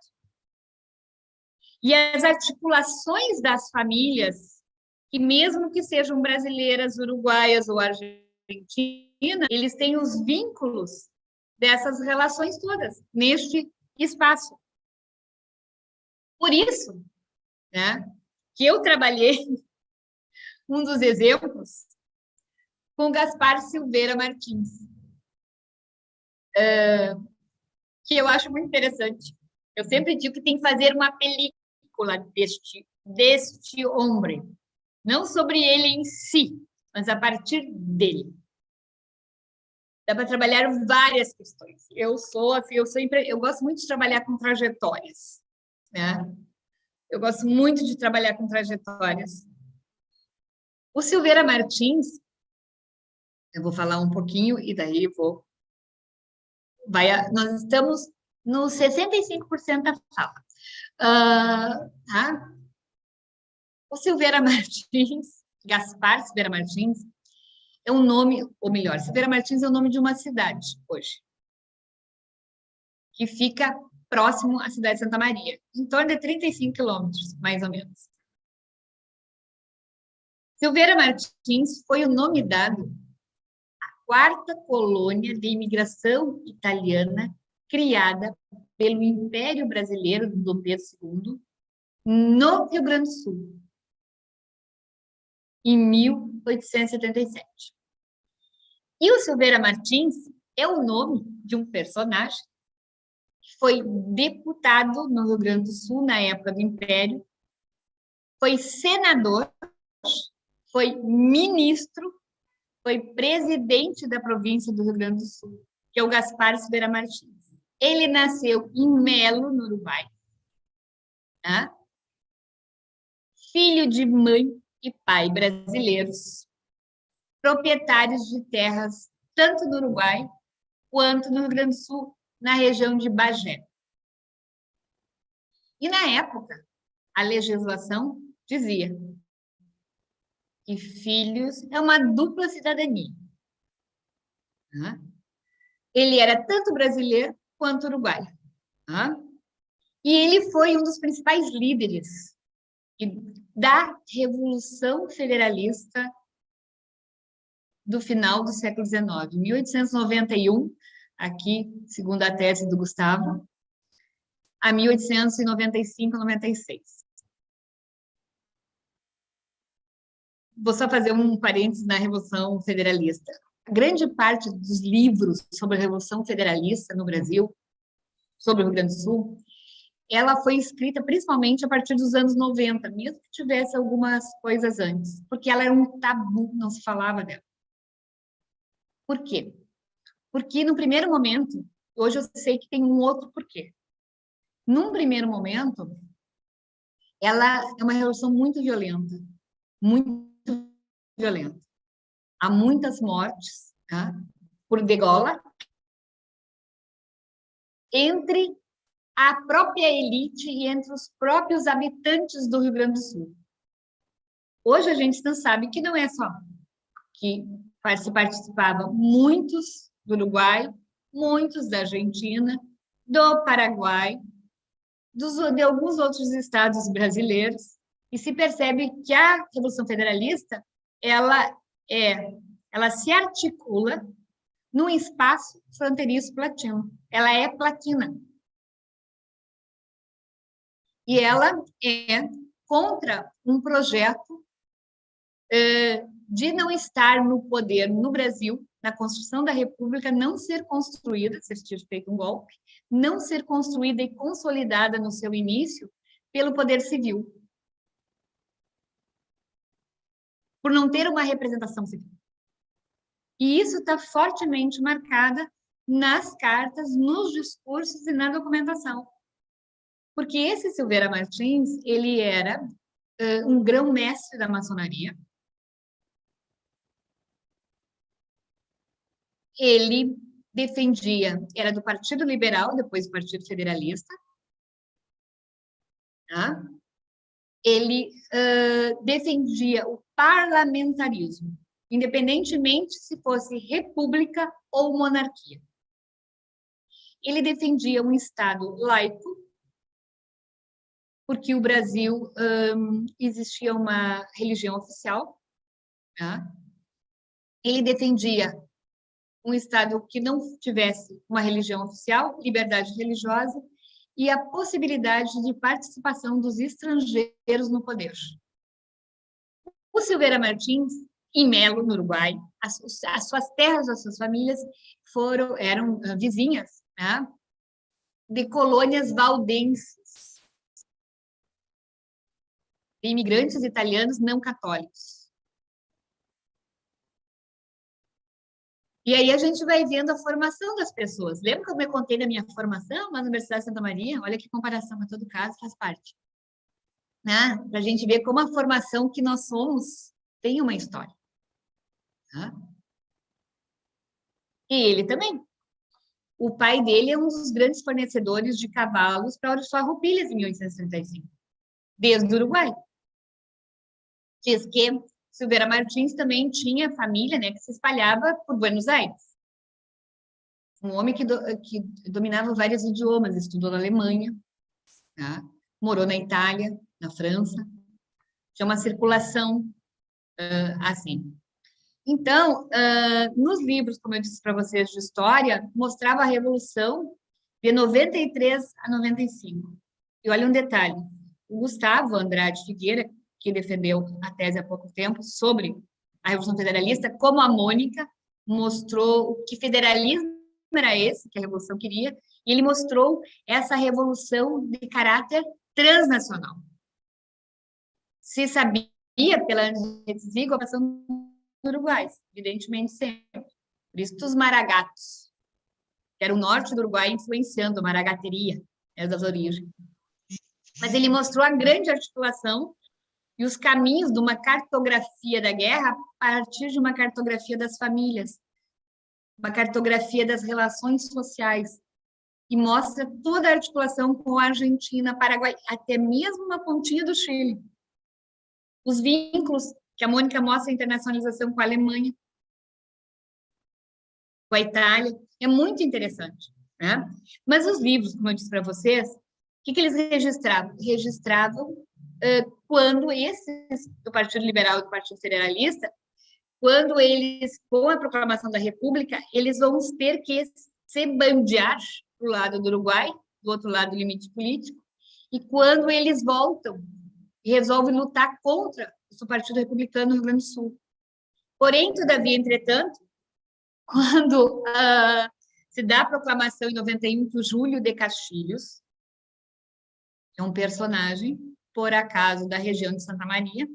Speaker 1: E as articulações das famílias, que mesmo que sejam brasileiras, uruguaias ou argentinas, eles têm os vínculos dessas relações todas, neste espaço. Por isso, que eu trabalhei um dos exemplos com Gaspar Silveira Martins, que eu acho muito interessante. Eu sempre digo que tem que fazer uma película deste homem, não sobre ele em si, mas a partir dele. Dá para trabalhar várias questões. Eu gosto muito de trabalhar com trajetórias, Eu gosto muito de trabalhar com trajetórias. O Silveira Martins, eu vou falar um pouquinho e daí nós estamos nos 65% da fala. O Silveira Martins, Gaspar Silveira Martins, é um nome, ou melhor, Silveira Martins é o nome de uma cidade hoje, que fica próximo à cidade de Santa Maria, em torno de 35 quilômetros, mais ou menos. Silveira Martins foi o nome dado à quarta colônia de imigração italiana criada pelo Império Brasileiro do Dom Pedro II, no Rio Grande do Sul, em 1877. E o Silveira Martins é o nome de um personagem que foi deputado no Rio Grande do Sul na época do Império, foi senador, foi ministro, foi presidente da província do Rio Grande do Sul, que é o Gaspar Silveira Martins. Ele nasceu em Melo, no Uruguai, tá? Filho de mãe e pai brasileiros, proprietários de terras tanto no Uruguai quanto no Rio Grande do Sul, na região de Bagé. E na época, a legislação dizia que filhos é uma dupla cidadania. Ele era tanto brasileiro quanto uruguaio. E ele foi um dos principais líderes da Revolução Federalista do final do século XIX, 1891, aqui, segundo a tese do Gustavo, a 1895, 96. Vou só fazer um parênteses na Revolução Federalista. A grande parte dos livros sobre a Revolução Federalista no Brasil, sobre o Rio Grande do Sul, ela foi escrita principalmente a partir dos anos 90, mesmo que tivesse algumas coisas antes, porque ela era um tabu, não se falava dela. Por quê? Porque no primeiro momento, hoje eu sei que tem um outro porquê. Num primeiro momento, ela é uma revolução muito violenta, muito violenta. Há muitas mortes, tá? Por degola, entre a própria elite e entre os próprios habitantes do Rio Grande do Sul. Hoje a gente não sabe que não é só que se participava muitos do Uruguai, muitos da Argentina, do Paraguai, de alguns outros estados brasileiros, e se percebe que a Revolução Federalista ela se articula num espaço fronteiriço platino. Ela é platina. E ela é contra um projeto de não estar no poder no Brasil, na construção da República, não ser construída, se tivesse feito um golpe, não ser construída e consolidada no seu início pelo poder civil, por não ter uma representação civil. E isso está fortemente marcada nas cartas, nos discursos e na documentação. Porque esse Silveira Martins, ele era um grão-mestre da maçonaria. Ele defendia, era do Partido Liberal, depois do Partido Federalista. Tá? Ele defendia o parlamentarismo, independentemente se fosse república ou monarquia. Ele defendia um Estado laico, porque o Brasil existia uma religião oficial. Tá? Ele defendia um Estado que não tivesse uma religião oficial, liberdade religiosa, e a possibilidade de participação dos estrangeiros no poder. O Silveira Martins, em Melo, no Uruguai, as suas terras, as suas famílias eram vizinhas, né, de colônias valdenses, de imigrantes italianos não católicos. E aí a gente vai vendo a formação das pessoas. Lembra que eu me contei da minha formação na Universidade de Santa Maria? Olha que comparação, mas todo caso faz parte. Né? Para a gente ver como a formação que nós somos tem uma história. Tá? E ele também. O pai dele é um dos grandes fornecedores de cavalos para Ouro Farroupilhas em 1835, desde o Uruguai. Diz que Silveira Martins também tinha família, né, que se espalhava por Buenos Aires. Um homem que dominava vários idiomas, estudou na Alemanha, tá? Morou na Itália, na França. Tinha uma circulação assim. Então, nos livros, como eu disse para vocês, de história, mostrava a Revolução de 93 a 95. E olha um detalhe, o Gustavo Andrade Figueira, que defendeu a tese há pouco tempo sobre a Revolução Federalista, como a Mônica, mostrou o que federalismo era esse, que a Revolução queria, e ele mostrou essa revolução de caráter transnacional. Se sabia pela desigual a ocupação do Uruguai, evidentemente sempre. Por isso, os maragatos, que era o norte do Uruguai influenciando a maragateria, das origens. Mas ele mostrou a grande articulação e os caminhos de uma cartografia da guerra a partir de uma cartografia das famílias, uma cartografia das relações sociais, e mostra toda a articulação com a Argentina, Paraguai, até mesmo uma pontinha do Chile. Os vínculos que a Mônica mostra a internacionalização com a Alemanha, com a Itália, é muito interessante, né? Mas os livros, como eu disse para vocês, o que eles registravam? Registravam quando esses, do Partido Liberal e do Partido Federalista, quando eles, com a proclamação da República, eles vão ter que se bandear para o lado do Uruguai, do outro lado do limite político, e quando eles voltam e resolvem lutar contra o Partido Republicano no Rio Grande do Sul. Porém, todavia, entretanto, quando se dá a proclamação em 91 que o Júlio de Castilhos é um personagem, por acaso, da região de Santa Maria,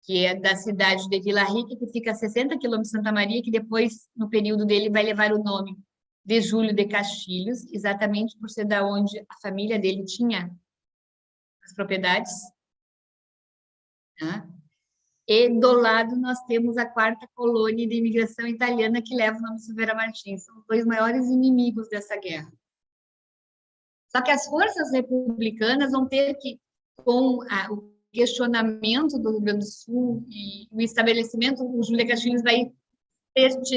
Speaker 1: que é da cidade de Vila Rica, que fica a 60 quilômetros de Santa Maria, que depois, no período dele, vai levar o nome de Júlio de Castilhos, exatamente por ser da onde a família dele tinha as propriedades. Tá? E do lado nós temos a quarta colônia de imigração italiana, que leva o nome de Silveira Martins. São os dois maiores inimigos dessa guerra. Só que as forças republicanas vão ter que, com o questionamento do Rio Grande do Sul e o estabelecimento, o Júlio de Castilhos vai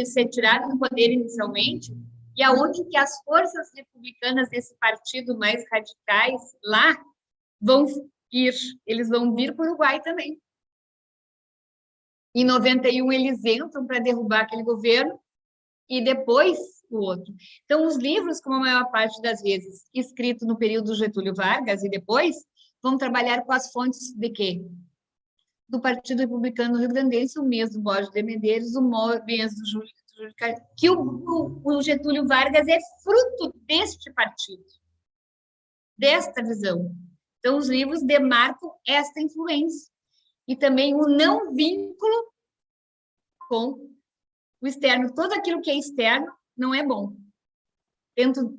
Speaker 1: ser tirado do poder inicialmente, e aonde que as forças republicanas desse partido mais radicais lá vão ir, eles vão vir para o Uruguai também. Em 91 eles entram para derrubar aquele governo e depois o outro. Então os livros, como a maior parte das vezes escritos no período do Getúlio Vargas e depois, vão trabalhar com as fontes de quê? Do Partido Republicano Rio-Grandense, o mesmo do Borges de Medeiros, o mesmo do Júlio, que o Getúlio Vargas é fruto deste partido, desta visão. Então, os livros demarcam esta influência. E também o não vínculo com o externo. Todo aquilo que é externo não é bom. Tento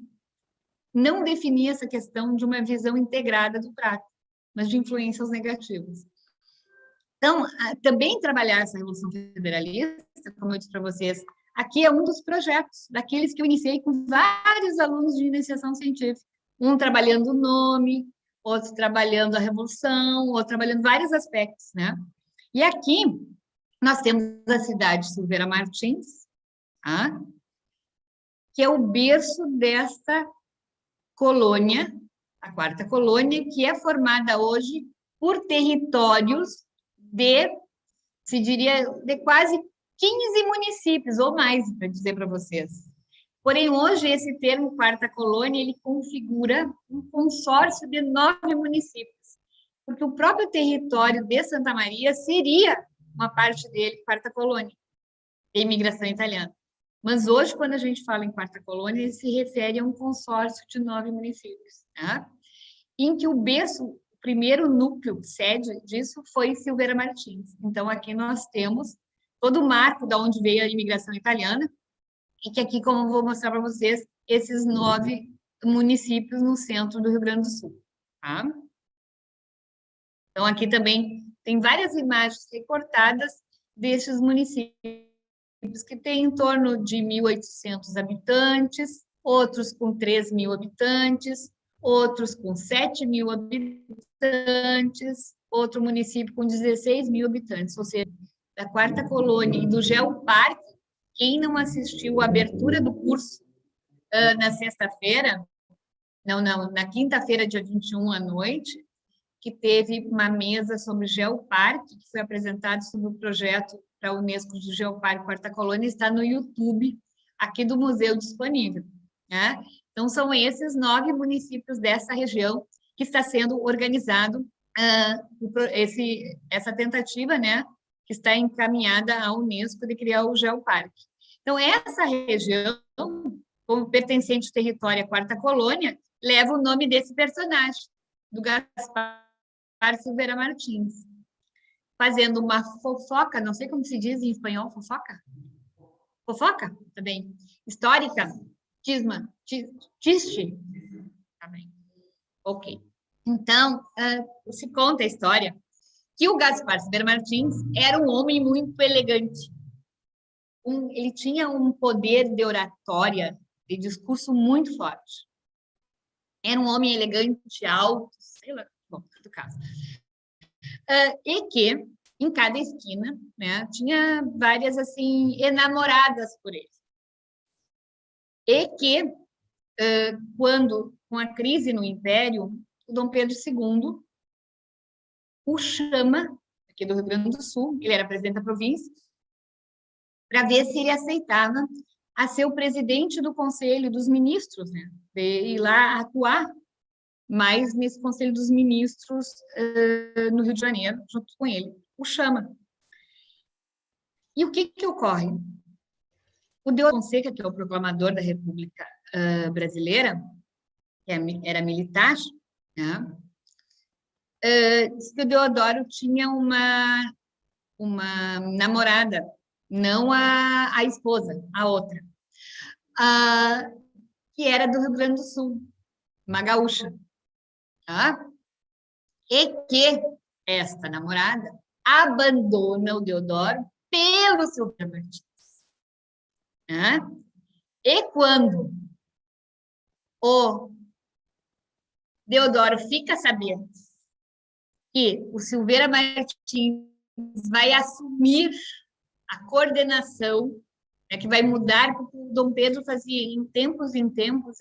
Speaker 1: não definir essa questão de uma visão integrada do prato, mas de influências negativas. Então, também trabalhar essa Revolução Federalista, como eu disse para vocês, aqui é um dos projetos, daqueles que eu iniciei com vários alunos de iniciação científica. Um trabalhando o nome, outro trabalhando a Revolução, outro trabalhando vários aspectos, né? E aqui nós temos a cidade de Silveira Martins, tá? Que é o berço desta colônia, a quarta colônia, que é formada hoje por territórios se diria, de quase 15 municípios, ou mais, para dizer para vocês. Porém, hoje, esse termo quarta colônia, ele configura um consórcio de 9 municípios, porque o próprio território de Santa Maria seria uma parte dele, quarta colônia, de imigração italiana. Mas hoje, quando a gente fala em quarta colônia, ele se refere a um consórcio de 9 municípios, tá? Em que o berço, o primeiro núcleo, sede disso, foi Silveira Martins. Então, aqui nós temos todo o marco de onde veio a imigração italiana, e que aqui, como eu vou mostrar para vocês, esses 9 municípios no centro do Rio Grande do Sul. Tá? Então, aqui também tem várias imagens recortadas desses municípios, que têm em torno de 1.800 habitantes, outros com 3.000 habitantes, outros com 7.000 habitantes, outro município com 16.000 habitantes, ou seja, da quarta colônia e do Geoparque. Quem não assistiu a abertura do curso na sexta-feira, na quinta-feira, dia 21 à noite, que teve uma mesa sobre Geoparque, que foi apresentado sobre o projeto para a Unesco do Geoparque Quarta Colônia, está no YouTube, aqui do museu disponível. Né? Então, são esses 9 municípios dessa região que está sendo organizado essa tentativa, né, que está encaminhada à Unesco de criar o Geoparque. Então, essa região, como pertencente ao território à Quarta Colônia, leva o nome desse personagem, do Gaspar Silveira Martins, fazendo uma fofoca, não sei como se diz em espanhol, fofoca? Fofoca, também. Histórica, tiste. Tá bem. Ok. Então, se conta a história que o Gaspar Silveira Martins era um homem muito elegante. Ele tinha um poder de oratória, de discurso muito forte. Era um homem elegante, alto, sei lá, bom, no caso. E que, em cada esquina, né, tinha várias, assim, enamoradas por ele. E que, quando, com a crise no Império, o Dom Pedro II o chama, aqui do Rio Grande do Sul, ele era presidente da província, para ver se ele aceitava a ser o presidente do Conselho dos Ministros, né, de ir lá atuar mais nesse Conselho dos Ministros no Rio de Janeiro, junto com ele. O chama. E o que ocorre? O Deodoro Fonseca, que é o proclamador da República Brasileira, que era militar, né? Disse que o Deodoro tinha uma namorada, não a esposa, a outra, que era do Rio Grande do Sul, uma gaúcha. Tá? E que esta namorada abandona o Deodoro pelo Silveira Martins. Tá? E quando o Deodoro fica sabendo que o Silveira Martins vai assumir a coordenação, né, que vai mudar, porque o Dom Pedro fazia em tempos,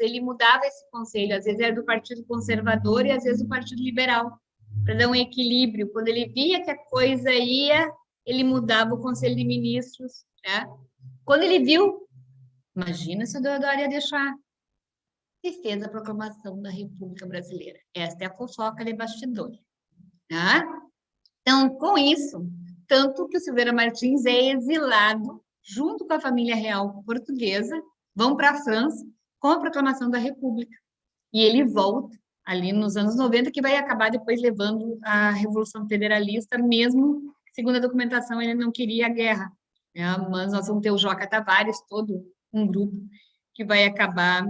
Speaker 1: ele mudava esse conselho, às vezes era do Partido Conservador e às vezes do Partido Liberal, para dar um equilíbrio. Quando ele via que a coisa ia, ele mudava o Conselho de Ministros. Né? Quando ele viu, imagina se o Deodoro ia deixar, e fez a proclamação da República Brasileira. Esta é a fofoca de bastidor. Tá? Então, com isso, tanto que o Silveira Martins é exilado junto com a família real portuguesa, vão para a França com a proclamação da República. E ele volta ali nos anos 90, que vai acabar depois levando a Revolução Federalista, mesmo, segundo a documentação, ele não queria a guerra. Né? Mas nós vamos ter o Joca Tavares, todo um grupo que vai acabar,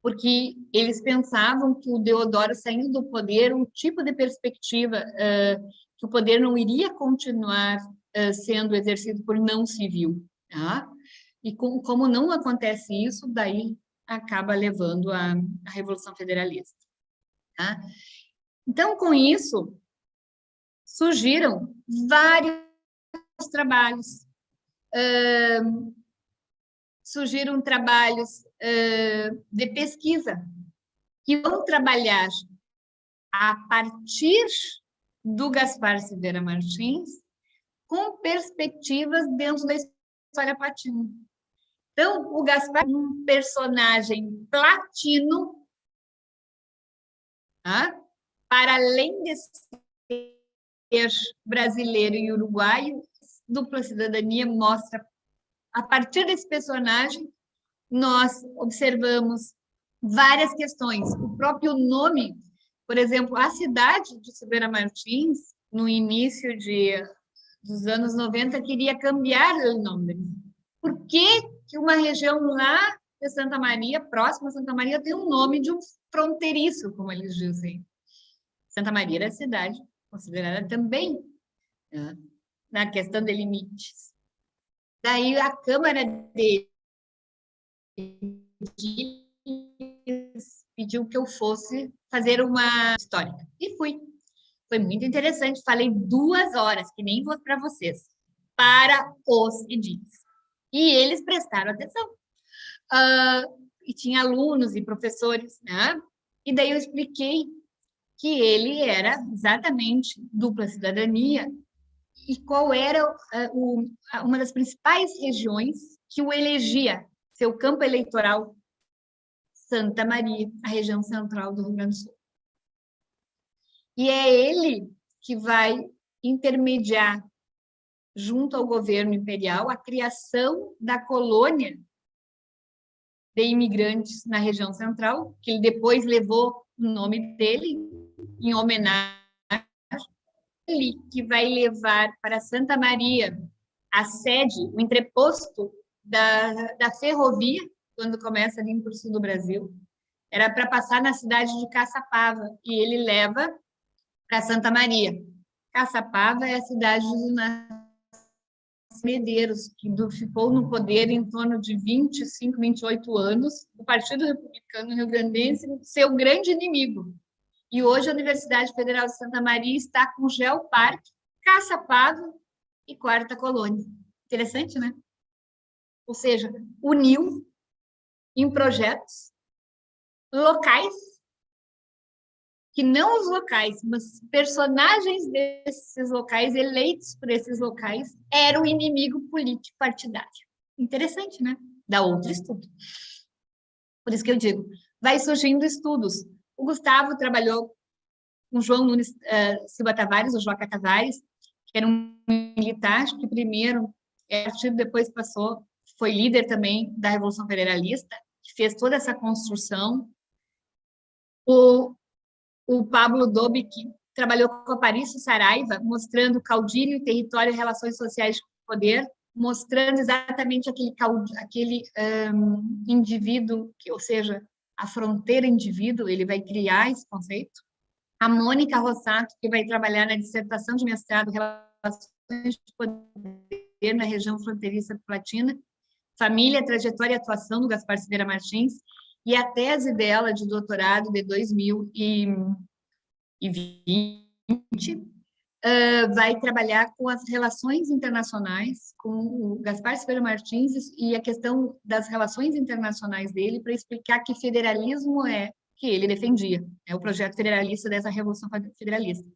Speaker 1: porque eles pensavam que o Deodoro saindo do poder, um tipo de perspectiva que o poder não iria continuar sendo exercido por não civil. Tá? E como não acontece isso, daí acaba levando a Revolução Federalista. Tá? Então, com isso, surgiram vários trabalhos. Surgiram trabalhos de pesquisa que vão trabalhar a partir do Gaspar Silveira Martins com perspectivas dentro da história platina. Então, o Gaspar é um personagem platino, tá? Para além de ser brasileiro e uruguaio, dupla cidadania mostra, a partir desse personagem, nós observamos várias questões. O próprio nome, por exemplo, a cidade de Silveira Martins, no início dos anos 90, queria cambiar o nome. Por que uma região lá de Santa Maria, próxima a Santa Maria, tem um nome de um fronteiriço, como eles dizem? Santa Maria era a cidade considerada também, né, na questão de limites. Daí a Câmara pediu que eu fosse fazer uma histórica. E fui. Foi muito interessante. Falei 2 horas, que nem vou para vocês, para os edis. E eles prestaram atenção. E tinha alunos e professores, né? E daí eu expliquei que ele era exatamente dupla cidadania e qual era uma das principais regiões que o elegia, seu campo eleitoral Santa Maria, a região central do Rio Grande do Sul. E é ele que vai intermediar, junto ao governo imperial, a criação da colônia de imigrantes na região central, que ele depois levou o nome dele em homenagem. Ele que vai levar para Santa Maria a sede, o entreposto da ferrovia, quando começa ali no sul do Brasil. Era para passar na cidade de Caçapava, e ele leva para Santa Maria. Caçapava é a cidade dos Medeiros, que ficou no poder em torno de 25, 28 anos, o Partido Republicano Rio-Grandense, seu grande inimigo. E hoje a Universidade Federal de Santa Maria está com Geoparque, Caçapava e Quarta Colônia. Interessante, né? Ou seja, uniu em projetos locais, que não os locais, mas personagens desses locais, eleitos por esses locais, eram o inimigo político partidário. Interessante, né? Dá outro estudo. Por isso que eu digo, vai surgindo estudos. O Gustavo trabalhou com João Nunes Silva Tavares, o Joca Tavares, que era um militar que primeiro, partido depois passou, foi líder também da Revolução Federalista, que fez toda essa construção. O Pablo Dobi, que trabalhou com a Paris Saraiva, mostrando caudilho, território e relações sociais de poder, mostrando exatamente aquele indivíduo, ou seja, a fronteira indivíduo, ele vai criar esse conceito. A Mônica Rossato, que vai trabalhar na dissertação de mestrado Relações de Poder na região fronteiriça platina, Família, Trajetória e Atuação, do Gaspar Silveira Martins, e a tese dela de doutorado de 2020 vai trabalhar com as relações internacionais, com o Gaspar Silveira Martins e a questão das relações internacionais dele, para explicar que federalismo é que ele defendia, é o projeto federalista dessa Revolução Federalista.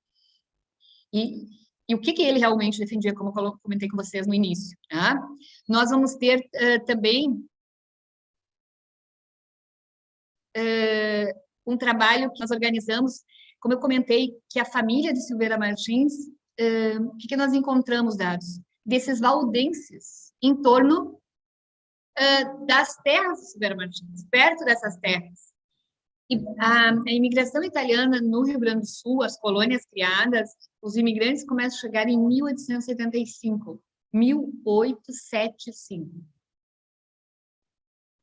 Speaker 1: E o que ele realmente defendia, como eu comentei com vocês no início. Tá? Nós vamos ter também um trabalho que nós organizamos, como eu comentei, que a família de Silveira Martins, o que nós encontramos dados? Desses valdenses em torno das terras de Silveira Martins, perto dessas terras. E a imigração italiana no Rio Grande do Sul, as colônias criadas, os imigrantes começam a chegar em 1875. 1875.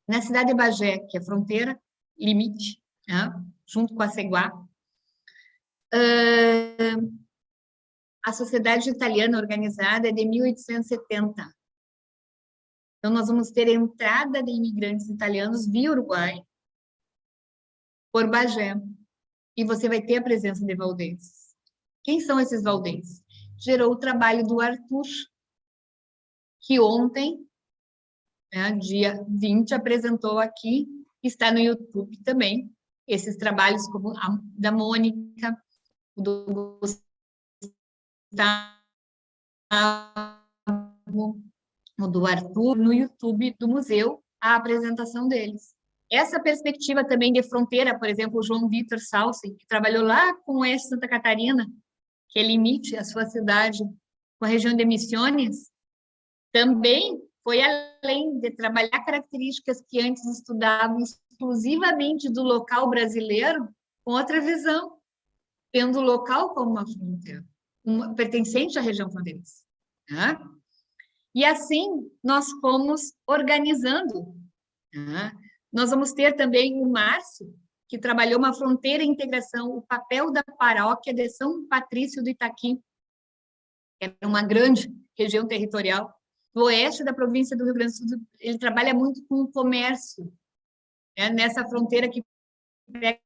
Speaker 1: Na cidade de Bagé, que é a fronteira, limite, né, junto com a Ceguá, a sociedade italiana organizada é de 1870. Então, nós vamos ter a entrada de imigrantes italianos via Uruguai, por Bagé, e você vai ter a presença de valdenses. Quem são esses valdenses? Gerou o trabalho do Arthur, que ontem, né, dia 20, apresentou aqui, está no YouTube também, esses trabalhos como a da Mônica, do Gustavo, do Arthur, no YouTube do museu, a apresentação deles. Essa perspectiva também de fronteira, por exemplo, o João Vitor Salsi, que trabalhou lá com o oeste de Santa Catarina, que limite a sua cidade com a região de Misiones, também foi além de trabalhar características que antes estudavam exclusivamente do local brasileiro, com outra visão, tendo o local como uma fronteira, pertencente à região fronteiriça. Né? E assim nós fomos organizando. Né? Nós vamos ter também o Márcio, que trabalhou uma fronteira e integração, o papel da paróquia de São Patrício do Itaqui, que é uma grande região territorial, do oeste da província do Rio Grande do Sul. Ele trabalha muito com o comércio, né? Nessa fronteira que pega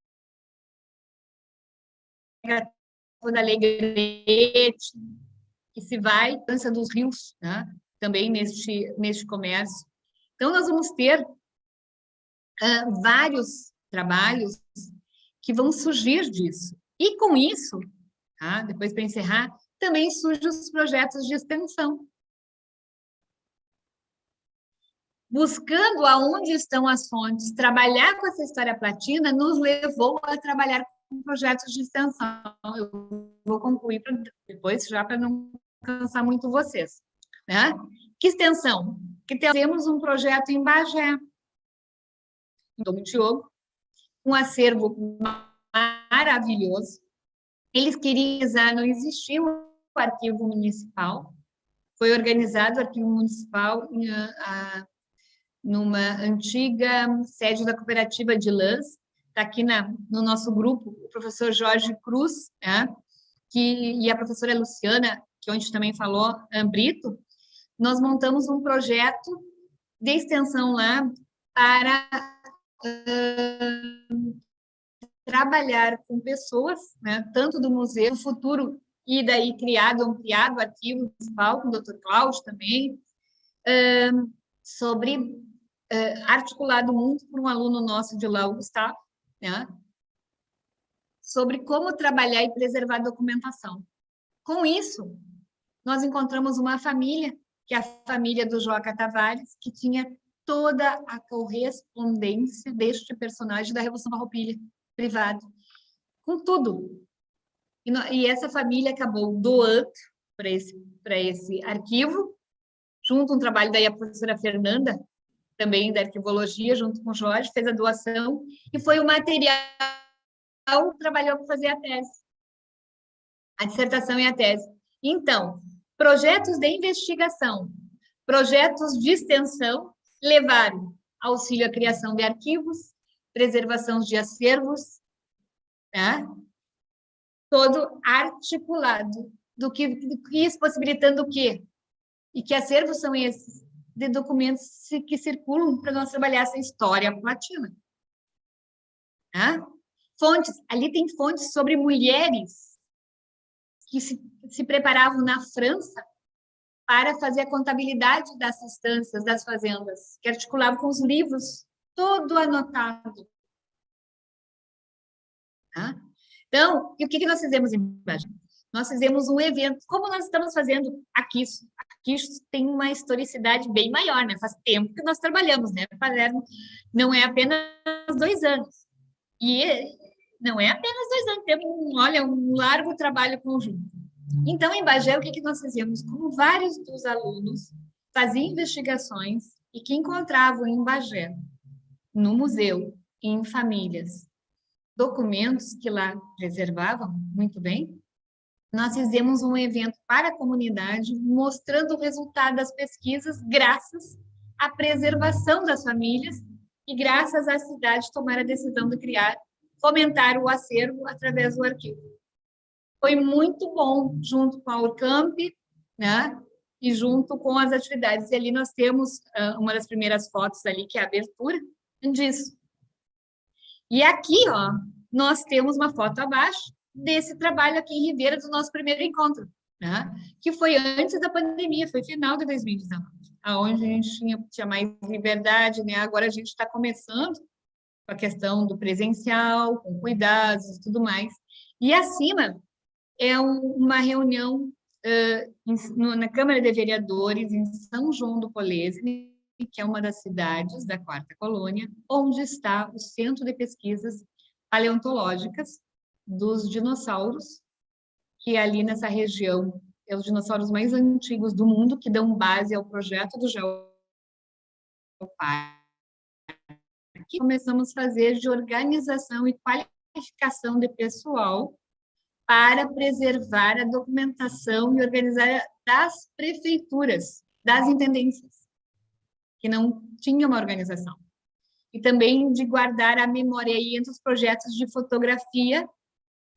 Speaker 1: toda a Alegrete, que se vai, dança dos rios, né? Também neste comércio. Então, nós vamos ter vários trabalhos que vão surgir disso. E com isso, tá? Depois para encerrar, também surgem os projetos de extensão. buscando aonde estão as fontes, trabalhar com essa história platina nos levou a trabalhar com projetos de extensão. Eu vou concluir depois, já para não cansar muito vocês. Né? Que extensão? Que temos um projeto em Bagé, em Dom Diogo, um acervo maravilhoso. Eles queriam, não existia o arquivo municipal, foi organizado o arquivo municipal numa antiga sede da cooperativa de lãs, está aqui no nosso grupo, o professor Jorge Cruz, né, e a professora Luciana, que onde também falou, Brito, nós montamos um projeto de extensão lá para trabalhar com pessoas, né, tanto do museu, do futuro, e daí ampliado o arquivo municipal, com o Dr. Cláudio também, sobre articulado muito por um aluno nosso de lá, o Gustavo, né, sobre como trabalhar e preservar a documentação. Com isso, nós encontramos uma família, que é a família do Joca Tavares, que tinha toda a correspondência deste personagem da Revolução Farroupilha, privado, com tudo. E essa família acabou doando para esse arquivo, junto um trabalho daí a professora Fernanda, também da arquivologia, junto com o Jorge, fez a doação, e foi o material que trabalhou para fazer a tese, a dissertação e a tese. Então, projetos de investigação, projetos de extensão levaram auxílio à criação de arquivos, preservação de acervos, né? Todo articulado, do que isso possibilitando o quê? E que acervos são esses? De documentos que circulam para nós trabalhar essa história platina. Né? Fontes, ali tem fontes sobre mulheres que se preparavam na França para fazer a contabilidade das estâncias, das fazendas, que articulavam com os livros, todo anotado. Tá? Então, e o que nós fizemos em Bagé? Nós fizemos um evento, como nós estamos fazendo aqui. Aqui tem uma historicidade bem maior, né? Faz tempo que nós trabalhamos, né? Não é apenas 2 anos. E não é apenas 2 anos, temos, olha, um largo trabalho conjunto. Então, em Bagé, o que nós fizemos? Como vários dos alunos faziam investigações e que encontravam em Bagé, no museu, em famílias, documentos que lá preservavam muito bem, nós fizemos um evento para a comunidade, mostrando o resultado das pesquisas, graças à preservação das famílias e graças à cidade tomar a decisão de fomentar o acervo através do arquivo. Foi muito bom, junto com a Urcamp, né, e junto com as atividades. E ali nós temos uma das primeiras fotos ali, que é a abertura disso. E aqui, ó, nós temos uma foto abaixo desse trabalho aqui em Ribeira, do nosso primeiro encontro, né? Que foi antes da pandemia, foi final de 2019, onde a gente tinha mais liberdade, né? Agora a gente está começando com a questão do presencial, com cuidados e tudo mais. E acima é uma reunião na Câmara de Vereadores, em São João do Polesne, que é uma das cidades da Quarta Colônia, onde está o Centro de Pesquisas Paleontológicas dos dinossauros, que ali nessa região é os dinossauros mais antigos do mundo, que dão base ao projeto do Geoparque. Começamos a fazer de organização e qualificação de pessoal para preservar a documentação e organizar das prefeituras, das intendências, que não tinha uma organização. E também de guardar a memória aí entre os projetos de fotografia,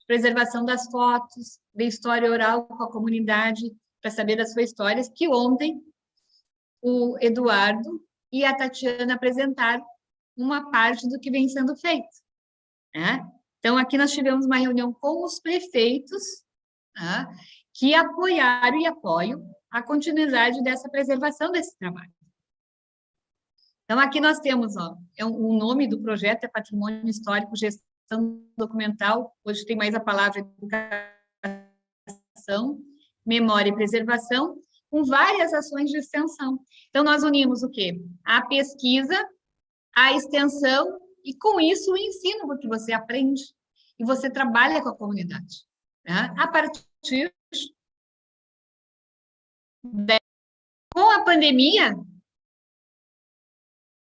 Speaker 1: preservação das fotos, de história oral com a comunidade, para saber das suas histórias, que ontem o Eduardo e a Tatiana apresentaram uma parte do que vem sendo feito. Né? Então, aqui nós tivemos uma reunião com os prefeitos, né, que apoiaram e apoiam a continuidade dessa preservação desse trabalho. Então, aqui nós temos, ó, o nome do projeto é Patrimônio Histórico, Gestão Documental, hoje tem mais a palavra educação, memória e preservação. com várias ações de extensão. Então, nós unimos o quê? A pesquisa, a extensão e, com isso, o ensino, porque você aprende e você trabalha com a comunidade. Né? A partir com a pandemia,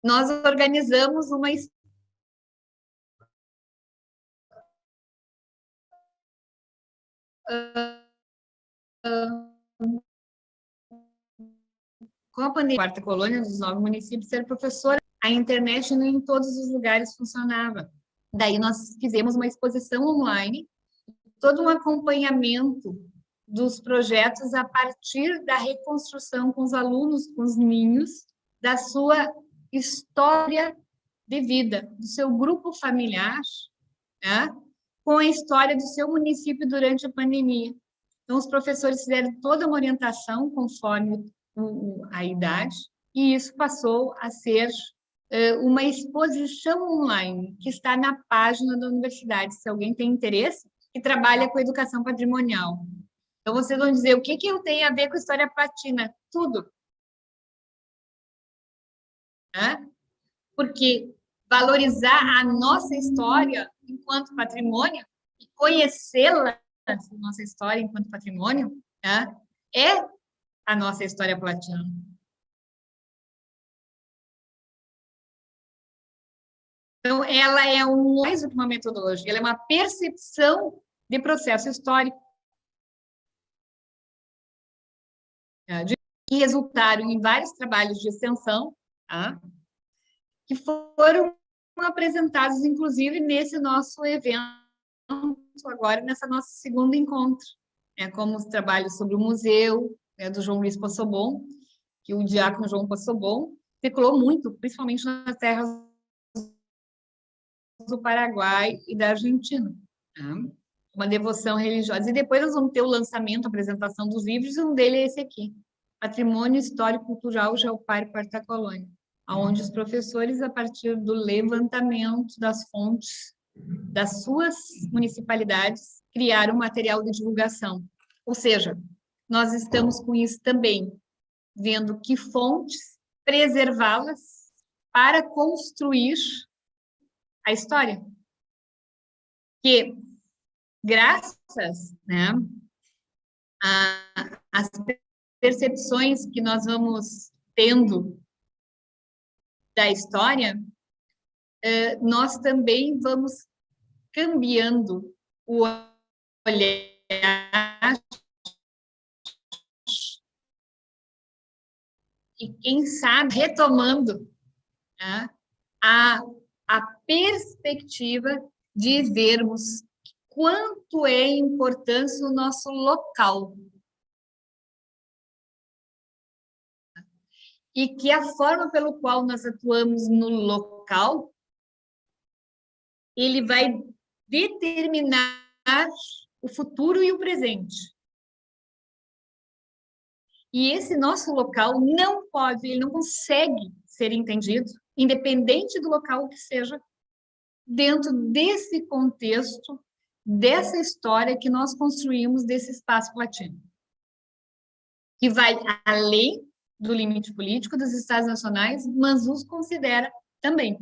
Speaker 1: nós organizamos uma com a pandemia, quarta colônia dos 9 municípios, ser professora, a internet em todos os lugares funcionava. Daí nós fizemos uma exposição online, todo um acompanhamento dos projetos a partir da reconstrução com os alunos, com os ninhos, da sua história de vida, do seu grupo familiar, né? Com a história do seu município durante a pandemia. Então, os professores fizeram toda uma orientação conforme a idade, e isso passou a ser uma exposição online, que está na página da universidade, se alguém tem interesse, e trabalha com educação patrimonial. Então, vocês vão dizer, o que eu tenho a ver com história patina? Tudo. Né? Porque valorizar a nossa história enquanto patrimônio, e conhecê-la, nossa história enquanto patrimônio, né? É a nossa história platina. Então, ela é mais do que uma metodologia, ela é uma percepção de processo histórico, que resultaram em vários trabalhos de extensão, tá? Que foram apresentados, inclusive, nesse nosso evento, agora, nessa nosso segundo encontro, como os trabalhos sobre o museu, do João Luiz Possobon, que o diácono João Possobon circulou muito, principalmente nas terras do Paraguai e da Argentina. Uma devoção religiosa. E depois nós vamos ter o lançamento, a apresentação dos livros, e um dele é esse aqui, Patrimônio Histórico Cultural Geopar Quarta Colônia, onde os professores, a partir do levantamento das fontes das suas municipalidades, criaram material de divulgação. Ou seja, nós estamos com isso também, vendo que fontes preservá-las para construir a história. Que, graças, né, às percepções que nós vamos tendo da história, nós também vamos cambiando o olhar e, quem sabe, retomando, né, a perspectiva de vermos quanto é importante o nosso local. E que a forma pelo qual nós atuamos no local, ele vai determinar o futuro e o presente. E esse nosso local não pode, ele não consegue ser entendido, independente do local que seja, dentro desse contexto, dessa história que nós construímos desse espaço platino, que vai além do limite político dos Estados nacionais, mas os considera também.